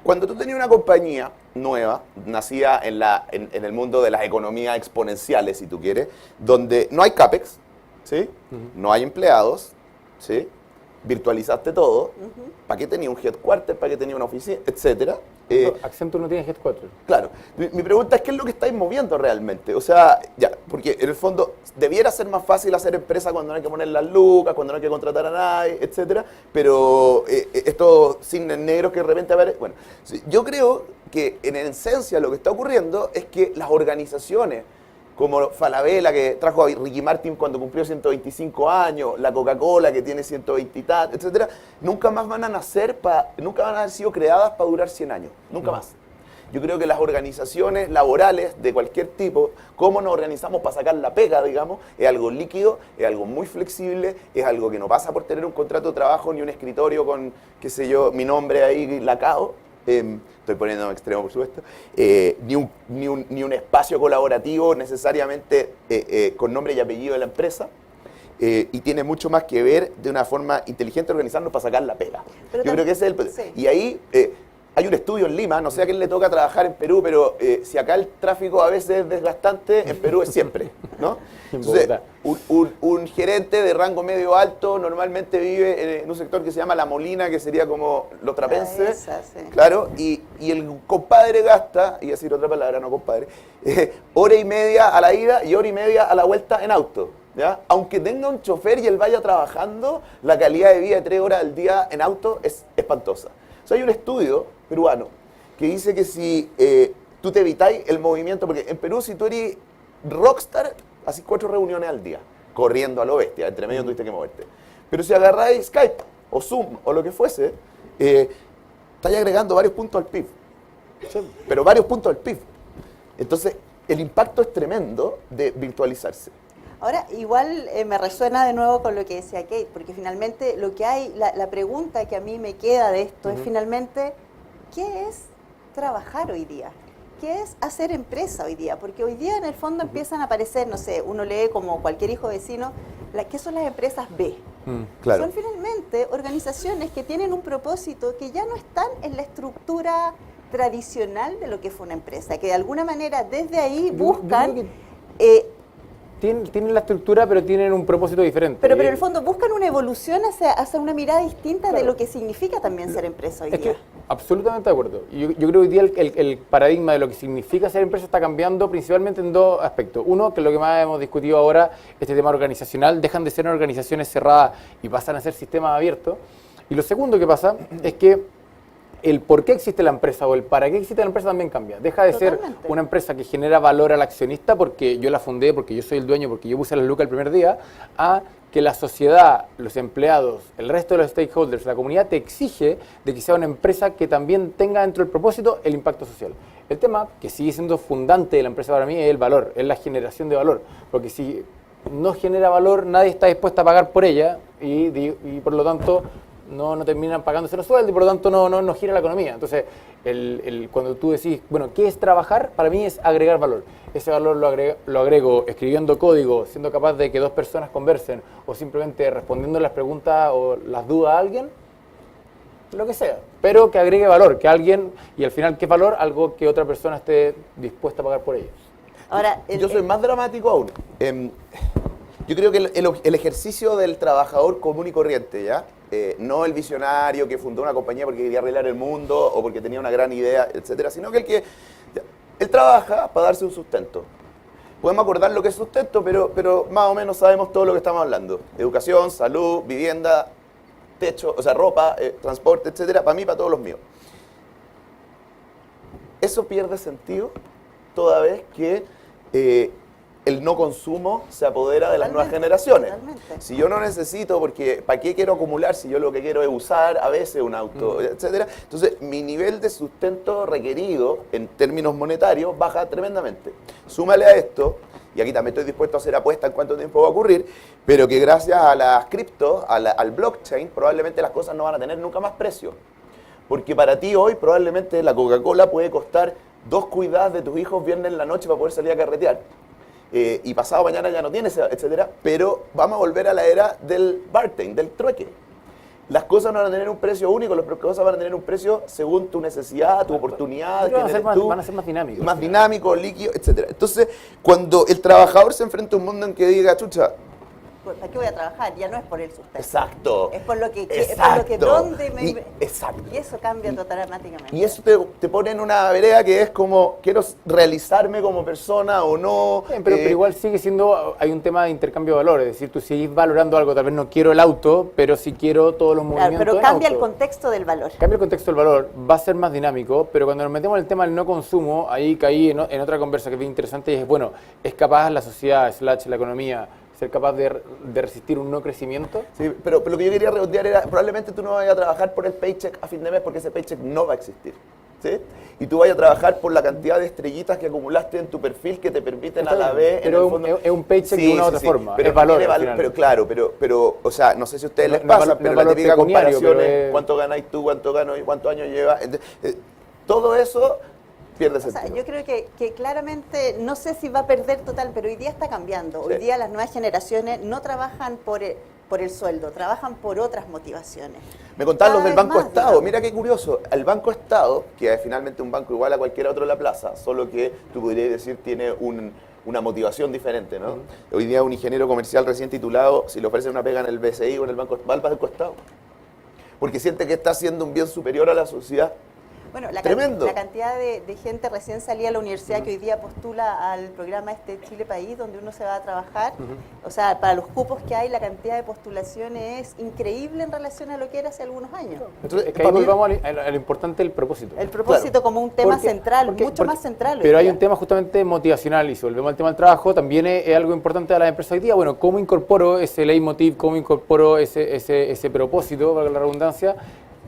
Cuando tú tenías una compañía nueva, nacida en el mundo de las economías exponenciales, si tú quieres, donde no hay CAPEX, ¿sí? No hay empleados, ¿sí? Virtualizaste todo, ¿para qué tenía un headquarter? ¿Para qué tenía una oficina? Etcétera. Accenture no tiene headquarter. Claro. Mi pregunta es, ¿qué es lo que estáis moviendo realmente? O sea, ya, porque en el fondo debiera ser más fácil hacer empresa cuando no hay que poner las lucas, cuando no hay que contratar a nadie, etcétera, pero estos cisnes negros que de repente aparecen... Bueno, yo creo que en esencia lo que está ocurriendo es que las organizaciones como Falabella, que trajo a Ricky Martin cuando cumplió 125 años, la Coca-Cola, que tiene 120 y tal, etcétera, nunca más van a nacer, nunca van a haber sido creadas para durar 100 años, nunca más. Yo creo que las organizaciones laborales de cualquier tipo, cómo nos organizamos para sacar la pega, digamos, es algo líquido, es algo muy flexible, es algo que no pasa por tener un contrato de trabajo ni un escritorio con, qué sé yo, mi nombre ahí lacado. Estoy poniendo en extremo, por supuesto, ni un espacio colaborativo necesariamente con nombre y apellido de la empresa, y tiene mucho más que ver de una forma inteligente organizarnos para sacar la pega. Yo creo que ese es el... Sí. Y ahí hay un estudio en Lima, no sé a quién le toca trabajar en Perú, pero si acá el tráfico a veces es desgastante, en Perú es siempre, ¿no? Entonces, un gerente de rango medio alto normalmente vive en un sector que se llama La Molina, que sería como los trapenses, Sí. claro, y el compadre gasta, y decir otra palabra, no compadre, hora y media a la ida y hora y media a la vuelta en auto, ¿ya? Aunque tenga un chofer y él vaya trabajando, la calidad de vida de 3 horas al día en auto es espantosa. O sea, hay un estudio peruano que dice que si tú te evitáis el movimiento, porque en Perú si tú eres rockstar, haces 4 reuniones al día, corriendo a lo bestia, entre medio tuviste que moverte. Pero si agarráis Skype o Zoom o lo que fuese, estáis agregando varios puntos al PIB. Pero varios puntos al PIB. Entonces, el impacto es tremendo de virtualizarse. Ahora, igual me resuena de nuevo con lo que decía Kate, porque finalmente lo que hay, la pregunta que a mí me queda de esto es finalmente, ¿qué es trabajar hoy día? ¿Qué es hacer empresa hoy día? Porque hoy día en el fondo empiezan a aparecer, no sé, uno lee como cualquier hijo vecino, ¿qué son las empresas B? Claro. Son finalmente organizaciones que tienen un propósito que ya no están en la estructura tradicional de lo que fue una empresa, que de alguna manera desde ahí buscan... Tienen la estructura, pero tienen un propósito diferente. Pero en el fondo buscan una evolución hacia una mirada distinta de Claro. lo que significa también ser empresa hoy Es día. que, absolutamente de acuerdo. Yo creo que hoy día el paradigma de lo que significa ser empresa está cambiando principalmente en 2 aspectos. Uno, que es lo que más hemos discutido ahora, este tema organizacional, dejan de ser organizaciones cerradas y pasan a ser sistemas abiertos. Y lo segundo que pasa es que el por qué existe la empresa o el para qué existe la empresa también cambia. Deja de ser Totalmente. una empresa que genera valor al accionista porque yo la fundé, porque yo soy el dueño, porque yo puse las lucas el primer día, a que la sociedad, los empleados, el resto de los stakeholders, la comunidad te exige de que sea una empresa que también tenga dentro del propósito el impacto social. El tema que sigue siendo fundante de la empresa para mí es el valor, es la generación de valor, porque si no genera valor, nadie está dispuesto a pagar por ella y por lo tanto no terminan pagándose los sueldos y por lo tanto no gira la economía. Entonces, cuando tú decís, bueno, ¿qué es trabajar? Para mí es agregar valor. Ese valor lo agrego escribiendo código, siendo capaz de que 2 personas conversen o simplemente respondiendo las preguntas o las dudas a alguien, lo que sea. Pero que agregue valor, que alguien, y al final, ¿qué valor? Algo que otra persona esté dispuesta a pagar por ello. Ahora, Yo soy más dramático aún. Yo creo que el ejercicio del trabajador común y corriente, ¿ya? No el visionario que fundó una compañía porque quería arreglar el mundo o porque tenía una gran idea, etcétera, sino que él trabaja para darse un sustento. Podemos acordar lo que es sustento, pero más o menos sabemos todo lo que estamos hablando. Educación, salud, vivienda, techo, o sea, ropa, transporte, etcétera, para mí, para todos los míos. Eso pierde sentido toda vez que el no consumo se apodera de las nuevas Totalmente, generaciones. totalmente. Si yo no necesito, porque ¿para qué quiero acumular si yo lo que quiero es usar a veces un auto, etcétera? Entonces, mi nivel de sustento requerido en términos monetarios baja tremendamente. Súmale a esto, y aquí también estoy dispuesto a hacer apuestas en cuánto tiempo va a ocurrir, pero que gracias a las criptos, al blockchain, probablemente las cosas no van a tener nunca más precio. Porque para ti hoy probablemente la Coca-Cola puede costar 2 cuidadas de tus hijos viernes en la noche para poder salir a carretear. Y pasado mañana ya no tienes, etcétera. Pero vamos a volver a la era del barter, del trueque. Las cosas no van a tener un precio único, las cosas van a tener un precio según tu necesidad, tu oportunidad. Van a ser más dinámicos. Más dinámico, líquido, etcétera. Entonces, cuando el trabajador se enfrenta a un mundo en que diga, chucha, ¿para qué voy a trabajar? Ya no es por el sustento. exacto. Es por lo que, Exacto. donde me... Exacto. Y eso cambia dramáticamente. Y eso te pone en una vereda que es como, quiero realizarme como persona o no. Pero igual sigue siendo, hay un tema de intercambio de valores, es decir, tú sigues valorando algo, tal vez no quiero el auto, pero sí quiero todos los movimientos Claro, pero en cambia auto. el contexto del valor. Cambia el contexto del valor, va a ser más dinámico, pero cuando nos metemos en el tema del no consumo, ahí caí en otra conversa que es bien interesante y es, bueno, ¿es capaz la sociedad, / la economía, ser capaz de resistir un no crecimiento? Sí, pero lo que yo quería redondear era, probablemente tú no vayas a trabajar por el paycheck a fin de mes porque ese paycheck no va a existir. ¿Sí? Y tú vayas a trabajar por la cantidad de estrellitas que acumulaste en tu perfil que te permiten a la vez... Pero en el fondo, es un paycheck de una u otra forma, pero es valor tiene al final. pero claro, pero, o sea, no sé si a ustedes les No es pasa, pero no es la valor típica pecuniario, comparación pero es es- cuánto ganáis tú, cuánto gano yo, cuántos años llevas. Todo eso pierde O sea, sentido. yo creo que claramente, no sé si va a perder total, pero hoy día está cambiando. Hoy Sí. día las nuevas generaciones no trabajan por el sueldo, trabajan por otras motivaciones. Me contaban los Cada del vez Banco más, Estado, digamos. mira qué curioso, el Banco Estado, que es finalmente un banco igual a cualquier otro de la plaza, solo que tú podrías decir tiene una motivación diferente, ¿no? Hoy día un ingeniero comercial recién titulado, si le ofrecen una pega en el BCI o en el Banco, va al Banco Estado, porque siente que está haciendo un bien superior a la sociedad. Bueno, Tremendo. la cantidad de gente recién salida a la universidad que hoy día postula al programa Chile País, donde uno se va a trabajar. O sea, para los cupos que hay, la cantidad de postulaciones es increíble en relación a lo que era hace algunos años. Entonces, Es que ahí para mí- volvamos a lo importante del propósito. El propósito Claro. como un tema Porque- central, porque- mucho porque- más central. hoy Pero hay día. un tema justamente motivacional y si volvemos al tema del trabajo, también es algo importante de las empresas hoy día. Bueno, ¿cómo incorporo ese leitmotiv, cómo incorporo ese propósito, valga la redundancia?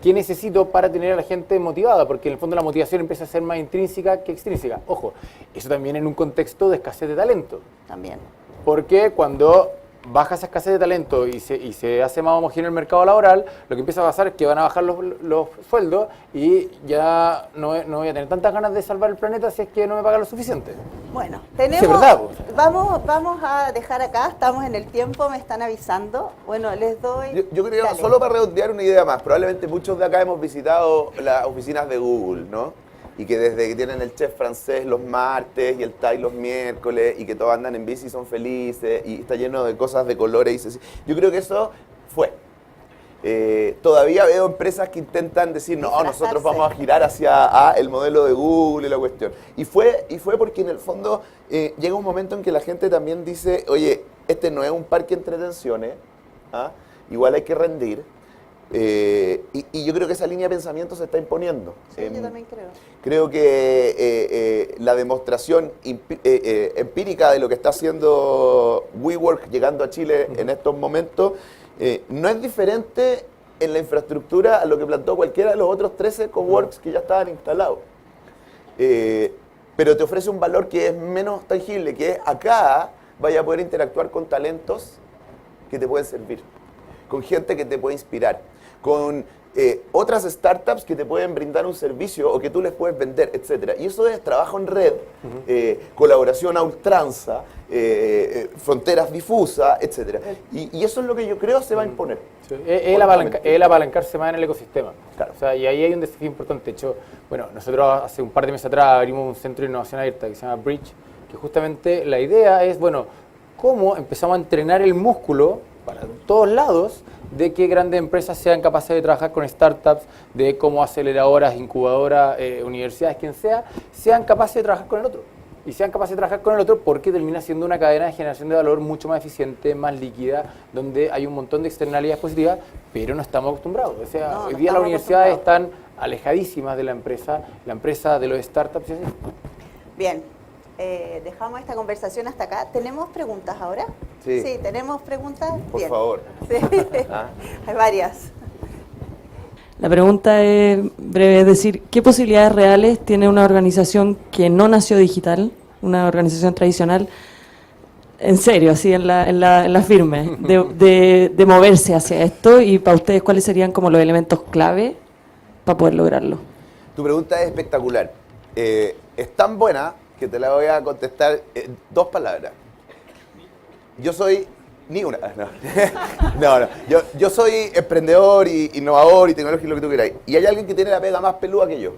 ¿Qué necesito para tener a la gente motivada? Porque en el fondo la motivación empieza a ser más intrínseca que extrínseca. Ojo, eso también en un contexto de escasez de talento. También. Porque cuando baja esa escasez de talento y se hace más homogéneo el mercado laboral, lo que empieza a pasar es que van a bajar los sueldos y ya no voy a tener tantas ganas de salvar el planeta si es que no me pagan lo suficiente. Bueno, Sí, tenemos. es verdad, po. Vamos a dejar acá, estamos en el tiempo, me están avisando. Bueno, les doy. Yo creo, Dale. solo para redondear una idea más, probablemente muchos de acá hemos visitado las oficinas de Google, ¿no? Y que desde que tienen el chef francés los martes y el Thai los miércoles y que todos andan en bici y son felices y está lleno de cosas de colores. Yo creo que eso fue. Todavía veo empresas que intentan decir, no, Disfrazarse. nosotros vamos a girar hacia el modelo de Google y la cuestión. Y fue porque en el fondo llega un momento en que la gente también dice, oye, este no es un parque de entretenciones, ¿ah? Igual hay que rendir. Y yo creo que esa línea de pensamiento se está imponiendo. Sí, yo también creo. Creo que la demostración empírica de lo que está haciendo WeWork llegando a Chile en estos momentos no es diferente en la infraestructura a lo que plantó cualquiera de los otros 13 coworks que ya estaban instalados. Pero te ofrece un valor que es menos tangible, que es acá vaya a poder interactuar con talentos que te pueden servir, con gente que te puede inspirar, con otras startups que te pueden brindar un servicio o que tú les puedes vender, etc. Y eso es trabajo en red, colaboración a ultranza, fronteras difusas, etc. Y eso es lo que yo creo se va a imponer. Sí, el apalancarse más en el ecosistema. Claro. O sea, y ahí hay un desafío importante. De hecho, bueno, nosotros hace un par de meses atrás abrimos un centro de innovación abierta que se llama Bridge, que justamente la idea es, bueno, cómo empezamos a entrenar el músculo para todos lados de que grandes empresas sean capaces de trabajar con startups, de cómo aceleradoras, incubadoras, universidades, quien sea, sean capaces de trabajar con el otro. Y sean capaces de trabajar con el otro porque termina siendo una cadena de generación de valor mucho más eficiente, más líquida, donde hay un montón de externalidades positivas, pero no estamos acostumbrados. O sea, No, hoy no día las estamos universidades están alejadísimas de la empresa de los startups y así. Bien. dejamos esta conversación hasta acá. ¿Tenemos preguntas ahora? Sí. ¿Tenemos preguntas? Por Bien. favor. Sí. Hay varias. La pregunta es breve, es decir, ¿qué posibilidades reales tiene una organización que no nació digital, una organización tradicional, en serio, así en la firme, de moverse hacia esto? Y para ustedes, ¿cuáles serían como los elementos clave para poder lograrlo? Tu pregunta es espectacular. Es tan buena que te la voy a contestar en 2 palabras. Yo soy... Ni una. No. Yo soy emprendedor, y innovador y tecnológico, lo que tú queráis. Y hay alguien que tiene la pega más peluda que yo.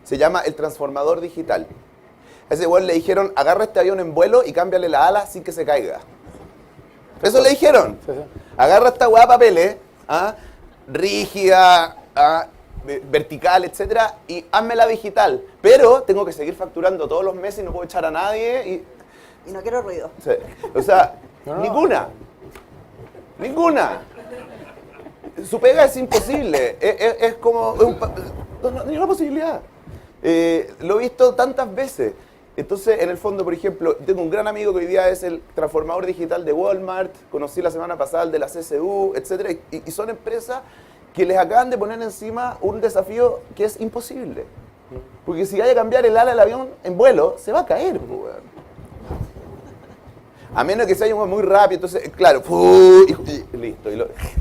Se llama el transformador digital. A ese güey le dijeron, agarra este avión en vuelo y cámbiale la ala sin que se caiga. Eso le dijeron. Agarra esta weá de papeles, rígida, vertical, etcétera, y házmela digital. Pero tengo que seguir facturando todos los meses y no puedo echar a nadie. Y no quiero ruido. Sí. O sea, No. ninguna. Su pega es imposible. Es como... no hay una posibilidad. Lo he visto tantas veces. Entonces, en el fondo, por ejemplo, tengo un gran amigo que hoy día es el transformador digital de Walmart, conocí la semana pasada el de la CSU, etcétera, y son empresas que les acaban de poner encima un desafío que es imposible. Porque si hay que cambiar el ala del avión en vuelo, se va a caer, pues, weón. A menos que sea un muy rápido, entonces, claro, y listo.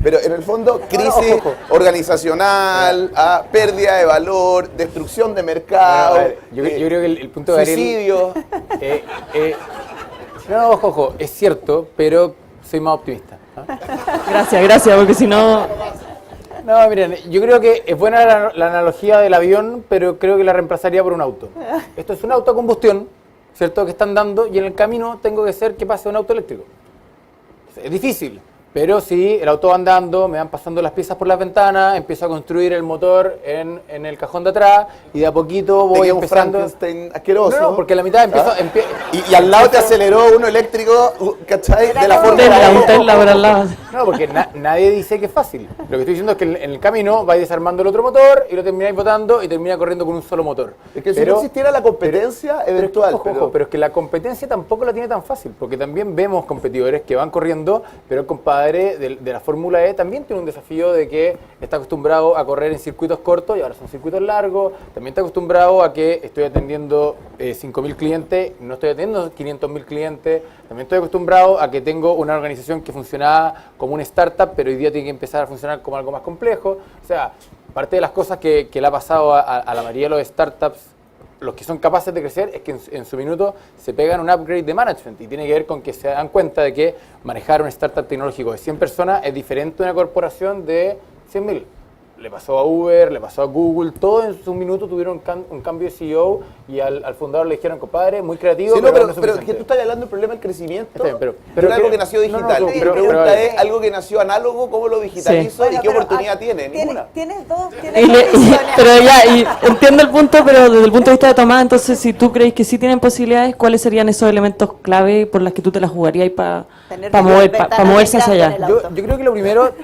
Pero en el fondo, crisis organizacional, pérdida de valor, destrucción de mercado, Yo creo que el punto de suicidio. Ojo, es cierto, pero soy más optimista. Gracias, porque si no... No, miren, yo creo que es buena la analogía del avión, pero creo que la reemplazaría por un auto. Esto es un auto a combustión, ¿cierto?, que están dando, y en el camino tengo que hacer que pase un auto eléctrico. Es difícil, pero si el auto va andando, me van pasando las piezas por las ventanas, empiezo a construir el motor en el cajón de atrás, y de a poquito voy Un empezando... Frankenstein asqueroso. No, porque a la mitad empiezo... Y al lado te aceleró uno eléctrico, ¿cachai? De la forma Un Tesla por al lado. No, porque nadie dice que es fácil. Lo que estoy diciendo es que en el camino vais desarmando el otro motor y lo termináis botando y termina corriendo con un solo motor. Es que si no existiera la competencia eventual. Ojo, pero es que la competencia tampoco la tiene tan fácil, porque también vemos competidores que van corriendo, pero el compadre de la Fórmula E también tiene un desafío de que está acostumbrado a correr en circuitos cortos y ahora son circuitos largos. También está acostumbrado a que estoy atendiendo 5.000 clientes, no estoy atendiendo 500.000 clientes. También estoy acostumbrado a que tengo una organización que funcionaba como una startup, pero hoy día tiene que empezar a funcionar como algo más complejo. O sea, parte de las cosas que le ha pasado a la mayoría de los startups, los que son capaces de crecer, es que en su minuto se pegan un upgrade de management, y tiene que ver con que se dan cuenta de que manejar un startup tecnológico de 100 personas es diferente a una corporación de 100.000. Le pasó a Uber, le pasó a Google, todos en su minuto tuvieron un cambio de CEO, y al fundador le dijeron, compadre, muy creativo, Sí, no, pero no es que tú suficiente. estás hablando del problema del crecimiento. Está bien, pero de algo que nació digital. no, Mi pero- pregunta pero- es, algo que nació análogo, ¿cómo lo digitalizo y qué oportunidad tiene? Ninguna. Tienes dos Pero ya, y entiendo el punto, pero desde el punto de vista de Tomás, entonces, si tú crees que sí tienen posibilidades, ¿cuáles serían esos elementos clave por los que tú te las jugarías para Tener moverse hacia ventanas allá? grandes. Yo creo que lo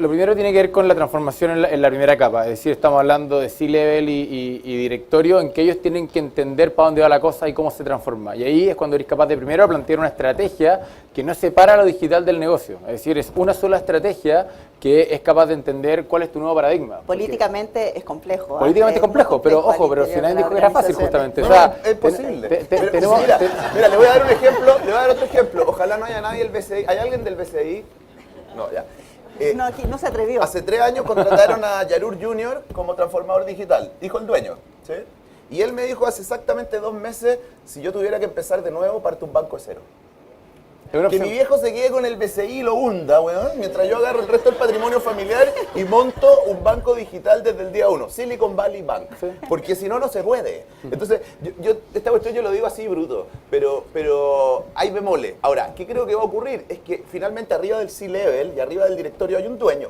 primero tiene que ver con la transformación en la primera capa, es decir, estamos hablando de C-level y directorio, en que ellos tienen que entender para dónde va la cosa y cómo se transforma. Y ahí es cuando eres capaz de primero plantear una estrategia que no separa lo digital del negocio, es decir, es una sola estrategia que es capaz de entender cuál es tu nuevo paradigma. Políticamente es complejo. Políticamente es complejo, pero al ojo, pero si interior nadie de dijo que era fácil, organizaciones. justamente. No, O sea, es posible. Pero, tenemos... mira, le voy a dar un ejemplo, le voy a dar otro ejemplo. Ojalá no haya nadie del BCI. ¿Hay alguien del BCI? No, ya. No, aquí no se atrevió. Hace 3 años contrataron a Yarur Jr. como transformador digital, dijo el dueño, ¿sí? Y él me dijo hace exactamente 2 meses, si yo tuviera que empezar de nuevo, parto un banco de cero. es una Que opción. mi viejo se quede con el BCI y lo hunda, weón, mientras yo agarro el resto del patrimonio familiar y monto un banco digital desde el día 1, Silicon Valley Bank. Sí. Porque si no, no se puede. Entonces, esta cuestión yo lo digo así bruto, pero hay bemoles. Ahora, ¿qué creo que va a ocurrir? Es que finalmente arriba del C-Level y arriba del directorio hay un dueño.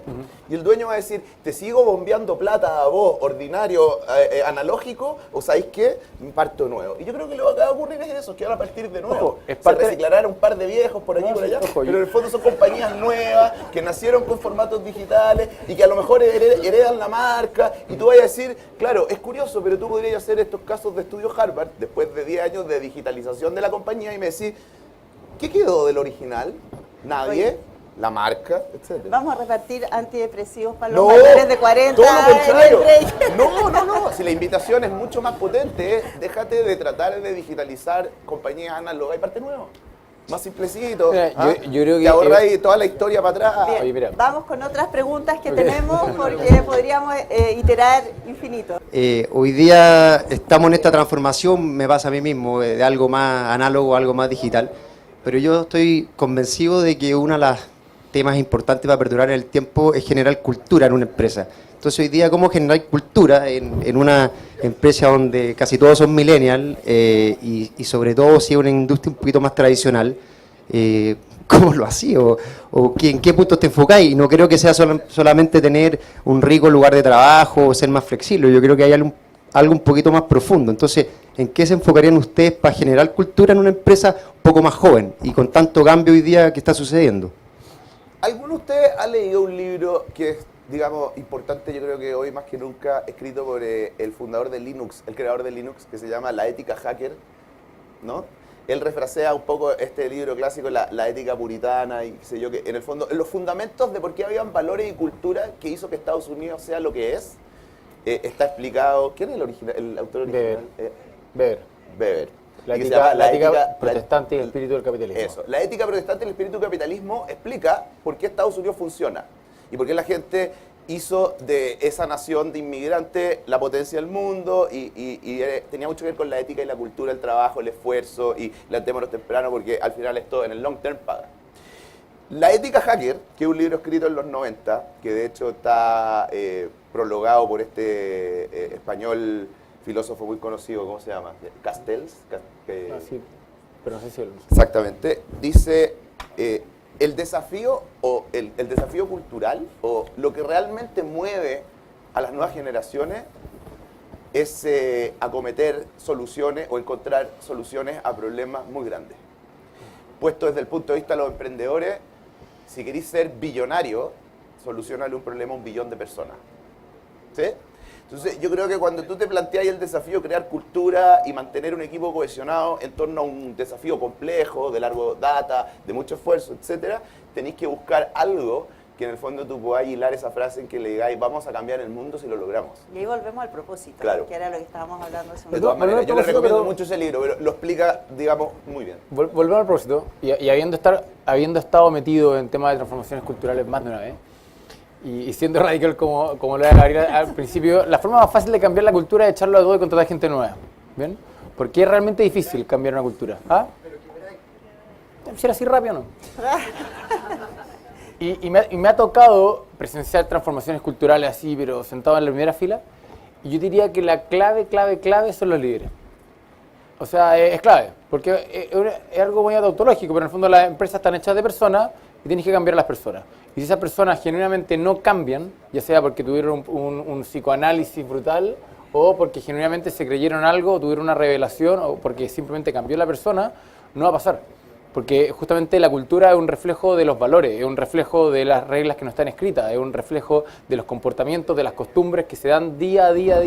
Y el dueño va a decir, ¿te sigo bombeando plata a vos, ordinario, analógico? ¿O sabéis qué? Parto nuevo. Y yo creo que lo que va a ocurrir es eso, que van a partir de nuevo. Ojo, es Se parte- reciclarán un par de viejos, viejos por aquí y por allá, ojo, pero en el fondo son compañías nuevas que nacieron con formatos digitales y que a lo mejor heredan la marca y tú vas a decir, claro, es curioso, pero tú podrías hacer estos casos de estudio Harvard después de 10 años de digitalización de la compañía y me decís, ¿qué quedó del original? Nadie. Oye. La marca, etc. Vamos a repartir antidepresivos para los mayores de 40. todo lo contrario. entre- No. Si la invitación es mucho más potente, déjate de tratar de digitalizar compañías análogas y parte nuevo. Más simplecito. Mira, ¿ah? yo creo que- Te ahorráis toda la historia para atrás. Bien, Oye, mira. vamos con otras preguntas que tenemos porque podríamos iterar infinito. Hoy día estamos en esta transformación, me pasa a mí mismo, de algo más análogo a algo más digital, pero yo estoy convencido de que uno de los temas importantes para perdurar en el tiempo es generar cultura en una empresa. Entonces hoy día, ¿cómo generar cultura en una empresa donde casi todos son millennials y sobre todo si es una industria un poquito más tradicional? ¿Cómo lo hacía? ¿O en qué puntos te enfocáis? Y no creo que sea solamente tener un rico lugar de trabajo o ser más flexible. Yo creo que hay algo un poquito más profundo. Entonces, ¿en qué se enfocarían ustedes para generar cultura en una empresa un poco más joven y con tanto cambio hoy día que está sucediendo? ¿Alguno de ustedes ha leído un libro que es, digamos, importante, yo creo que hoy más que nunca, escrito por el fundador de Linux, el creador de Linux, que se llama La ética hacker, ¿no? Él refrasea un poco este libro clásico, la ética puritana y qué sé yo, que en el fondo, en los fundamentos de por qué habían valores y cultura que hizo que Estados Unidos sea lo que es, está explicado. ¿Quién es el autor original? Weber. Weber. La Y que se ética, llama la ética protestante y el espíritu del capitalismo. Eso. La ética protestante y el espíritu del capitalismo explica por qué Estados Unidos funciona y por qué la gente hizo de esa nación de inmigrantes la potencia del mundo y tenía mucho que ver con la ética y la cultura, el trabajo, el esfuerzo y levantémonos temprano porque al final esto en el long term paga. La ética hacker, que es un libro escrito en los 90, que de hecho está prologado por este español filósofo muy conocido, ¿cómo se llama? Castells. Sí, pero no sé si... Exactamente. Dice, el desafío o el desafío cultural o lo que realmente mueve a las nuevas generaciones es acometer soluciones o encontrar soluciones a problemas muy grandes. Puesto desde el punto de vista de los emprendedores, si queréis ser billonario, solucionale un problema a 1 billón de personas. ¿Sí? Entonces, yo creo que cuando tú te planteas el desafío de crear cultura y mantener un equipo cohesionado en torno a un desafío complejo, de largo data, de mucho esfuerzo, etcétera, tenéis que buscar algo que en el fondo tú puedas hilar esa frase en que le digáis, vamos a cambiar el mundo si lo logramos. Y ahí volvemos al propósito, Claro. que era lo que estábamos hablando hace un De momento. todas maneras, yo les recomiendo pero- mucho ese libro, pero lo explica, digamos, muy bien. Volvemos al propósito, y habiendo estado metido en temas de transformaciones culturales más de una vez, y siendo radical como lo era Gabriel al principio, la forma más fácil de cambiar la cultura es echarlo a todo y contratar gente nueva. ¿Bien? Porque es realmente difícil cambiar una cultura. ¿Ah? ¿Si era así rápido o no? Y me ha tocado presenciar transformaciones culturales así, pero sentado en la primera fila, y yo diría que la clave son los líderes. O sea, es clave, porque es algo muy tautológico, pero en el fondo las empresas están hechas de personas y tienes que cambiar a las personas. Y si esas personas genuinamente no cambian, ya sea porque tuvieron un psicoanálisis brutal, o porque genuinamente se creyeron algo, o tuvieron una revelación, o porque simplemente cambió la persona, no va a pasar. Porque justamente la cultura es un reflejo de los valores, es un reflejo de las reglas que no están escritas, es un reflejo de los comportamientos, de las costumbres que se dan día a día.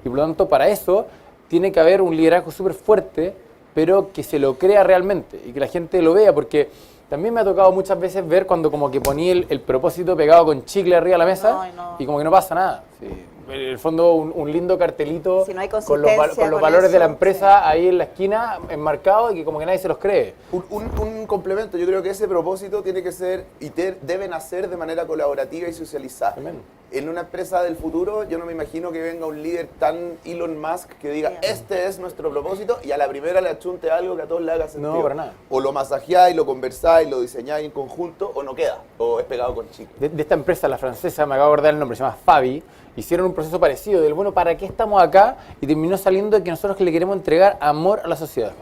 Y por lo tanto, para eso tiene que haber un liderazgo súper fuerte, pero que se lo crea realmente y que la gente lo vea, porque también me ha tocado muchas veces ver cuando como que ponía el propósito pegado con chicle arriba de la mesa y como que no pasa nada. Sí. En el fondo un lindo cartelito Si no hay con consistencia los con valores de la eso, empresa sí. ahí en la esquina enmarcados y que como que nadie se los cree. Un complemento, yo creo que ese propósito tiene que ser y debe nacer de manera colaborativa y socializada. Tremendo. En una empresa del futuro, yo no me imagino que venga un líder tan Elon Musk que diga, Bien. este es nuestro propósito, y a la primera le achunte algo que a todos le haga sentido. No, para nada. O lo masajeáis, lo conversáis, lo diseñáis en conjunto, o no queda, o es pegado con chicle. De esta empresa, la francesa, me acabo de acordar el nombre, se llama Fabi, hicieron un proceso parecido del, bueno, ¿para qué estamos acá? Y terminó saliendo de que nosotros le queremos entregar amor a la sociedad.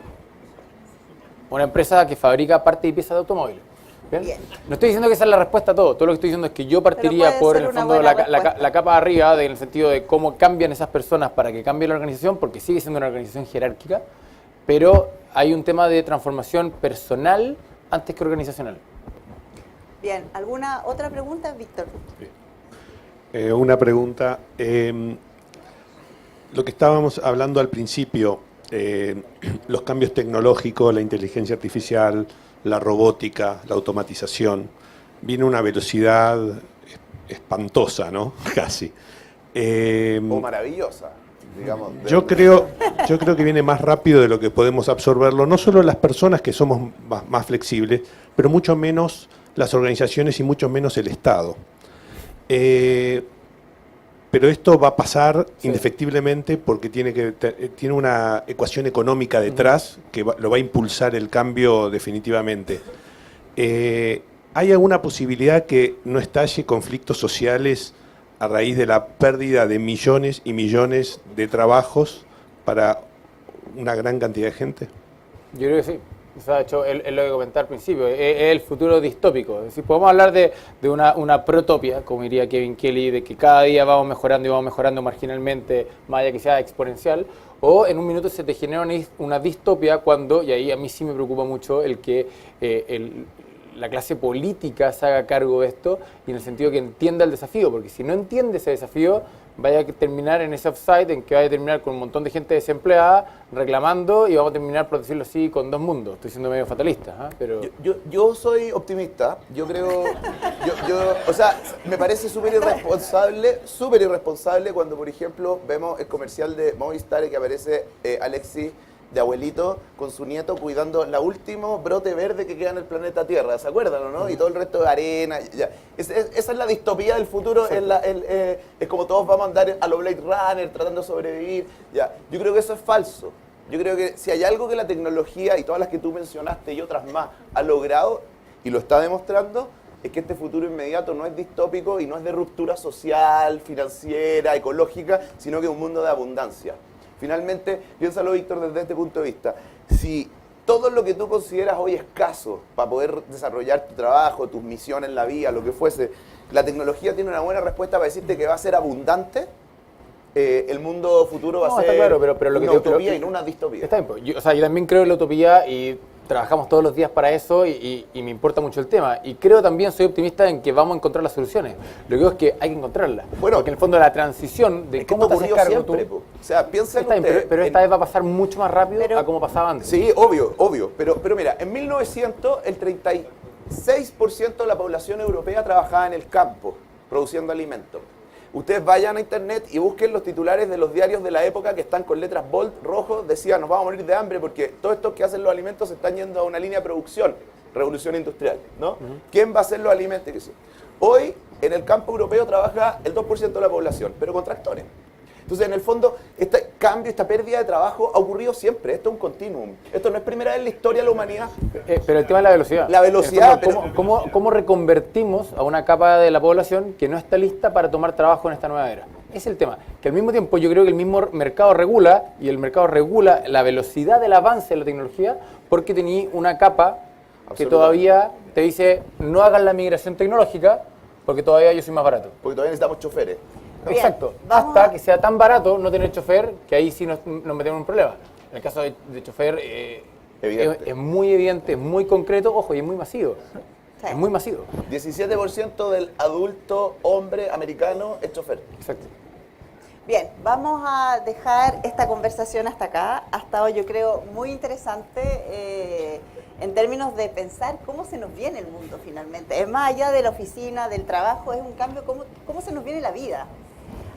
Una empresa que fabrica partes y piezas de automóviles. ¿Bien? Bien. No estoy diciendo que esa es la respuesta a todo. Todo lo que estoy diciendo es que yo partiría puede por ser el una fondo buena la respuesta. capa de arriba, en el sentido de cómo cambian esas personas para que cambie la organización, porque sigue siendo una organización jerárquica, pero hay un tema de transformación personal antes que organizacional. Bien, ¿alguna otra pregunta, Víctor? Una pregunta. Lo que estábamos hablando al principio, los cambios tecnológicos, la inteligencia artificial, la robótica, la automatización, viene a una velocidad espantosa, ¿no? Casi. O maravillosa, digamos. Yo creo que viene más rápido de lo que podemos absorberlo, no solo las personas que somos más flexibles, pero mucho menos las organizaciones y mucho menos el Estado. Pero esto va a pasar indefectiblemente porque tiene una ecuación económica detrás que lo va a impulsar el cambio definitivamente. ¿Hay alguna posibilidad que no estalle conflictos sociales a raíz de la pérdida de millones y millones de trabajos para una gran cantidad de gente? Yo creo que sí. O sea, de hecho, es lo que comentaba al principio, es el futuro distópico. Es decir, podemos hablar de una protopia, como diría Kevin Kelly, de que cada día vamos mejorando y vamos mejorando marginalmente, más allá que sea exponencial, o en un minuto se te genera una distopia cuando, y ahí a mí sí me preocupa mucho el que la clase política se haga cargo de esto y en el sentido que entienda el desafío, porque si no entiende ese desafío, vaya a terminar en ese offside en que vaya a terminar con un montón de gente desempleada reclamando y vamos a terminar, por decirlo así, con dos mundos. Estoy siendo medio fatalista, ¿eh? Pero... Yo soy optimista. Yo creo... o sea, me parece súper irresponsable cuando, por ejemplo, vemos el comercial de Movistar que aparece Alexis de abuelito con su nieto cuidando la último brote verde que queda en el planeta Tierra, ¿se acuerdan o no? Y todo el resto de arena. Ya. Esa es la distopía del futuro, sí. Es como todos vamos a andar a lo Blade Runner tratando de sobrevivir. Ya. Yo creo que eso es falso. Yo creo que si hay algo que la tecnología y todas las que tú mencionaste y otras más ha logrado, y lo está demostrando, es que este futuro inmediato no es distópico y no es de ruptura social, financiera, ecológica, sino que es un mundo de abundancia. Finalmente, piénsalo, Víctor, desde este punto de vista. Si todo lo que tú consideras hoy escaso para poder desarrollar tu trabajo, tus misiones en la vida, lo que fuese, la tecnología tiene una buena respuesta para decirte que va a ser abundante, el mundo futuro va a ser claro, pero lo que una utopía y no una distopía. Está bien, pues. Yo también creo en la utopía y trabajamos todos los días para eso y me importa mucho el tema. Y creo también, soy optimista en que vamos a encontrar las soluciones. Lo que digo es que hay que encontrarlas. Bueno, porque en el fondo la transición de cómo te haces cargo siempre, tú... O sea, piensa en usted, pero esta vez va a pasar mucho más rápido a como pasaba antes. Sí, obvio. Pero mira, en 1900 el 36% de la población europea trabajaba en el campo, produciendo alimentos. Ustedes vayan a internet y busquen los titulares de los diarios de la época que están con letras bold, rojo, decían nos vamos a morir de hambre porque todos estos que hacen los alimentos se están yendo a una línea de producción, revolución industrial, ¿no? ¿Quién va a hacer los alimentos? Hoy en el campo europeo trabaja el 2% de la población, pero con tractores. Entonces, en el fondo, este cambio, esta pérdida de trabajo ha ocurrido siempre. Esto es un continuum. Esto no es primera vez en la historia de la humanidad. Pero el tema es la velocidad. La velocidad. Fondo, ¿cómo reconvertimos a una capa de la población que no está lista para tomar trabajo en esta nueva era? Ese es el tema. Que al mismo tiempo yo creo que el mismo mercado regula, y el mercado regula la velocidad del avance de la tecnología, porque tenía una capa que todavía te dice no hagan la migración tecnológica, porque todavía yo soy más barato. Porque todavía necesitamos choferes. Bien, exacto, hasta que sea tan barato no tener chofer, que ahí sí nos metemos en un problema. En el caso de chofer es muy evidente, es muy concreto, ojo, y es muy masivo. Sí. Es muy masivo. 17% del adulto hombre americano es chofer. Exacto. Bien, vamos a dejar esta conversación hasta acá. Ha estado, yo creo, muy interesante en términos de pensar cómo se nos viene el mundo finalmente. Es más allá de la oficina, del trabajo, es un cambio, cómo se nos viene la vida.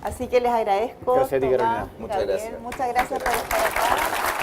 Así que les agradezco. Gracias a ti, Carolina. Muchas gracias. Muchas gracias por estar acá.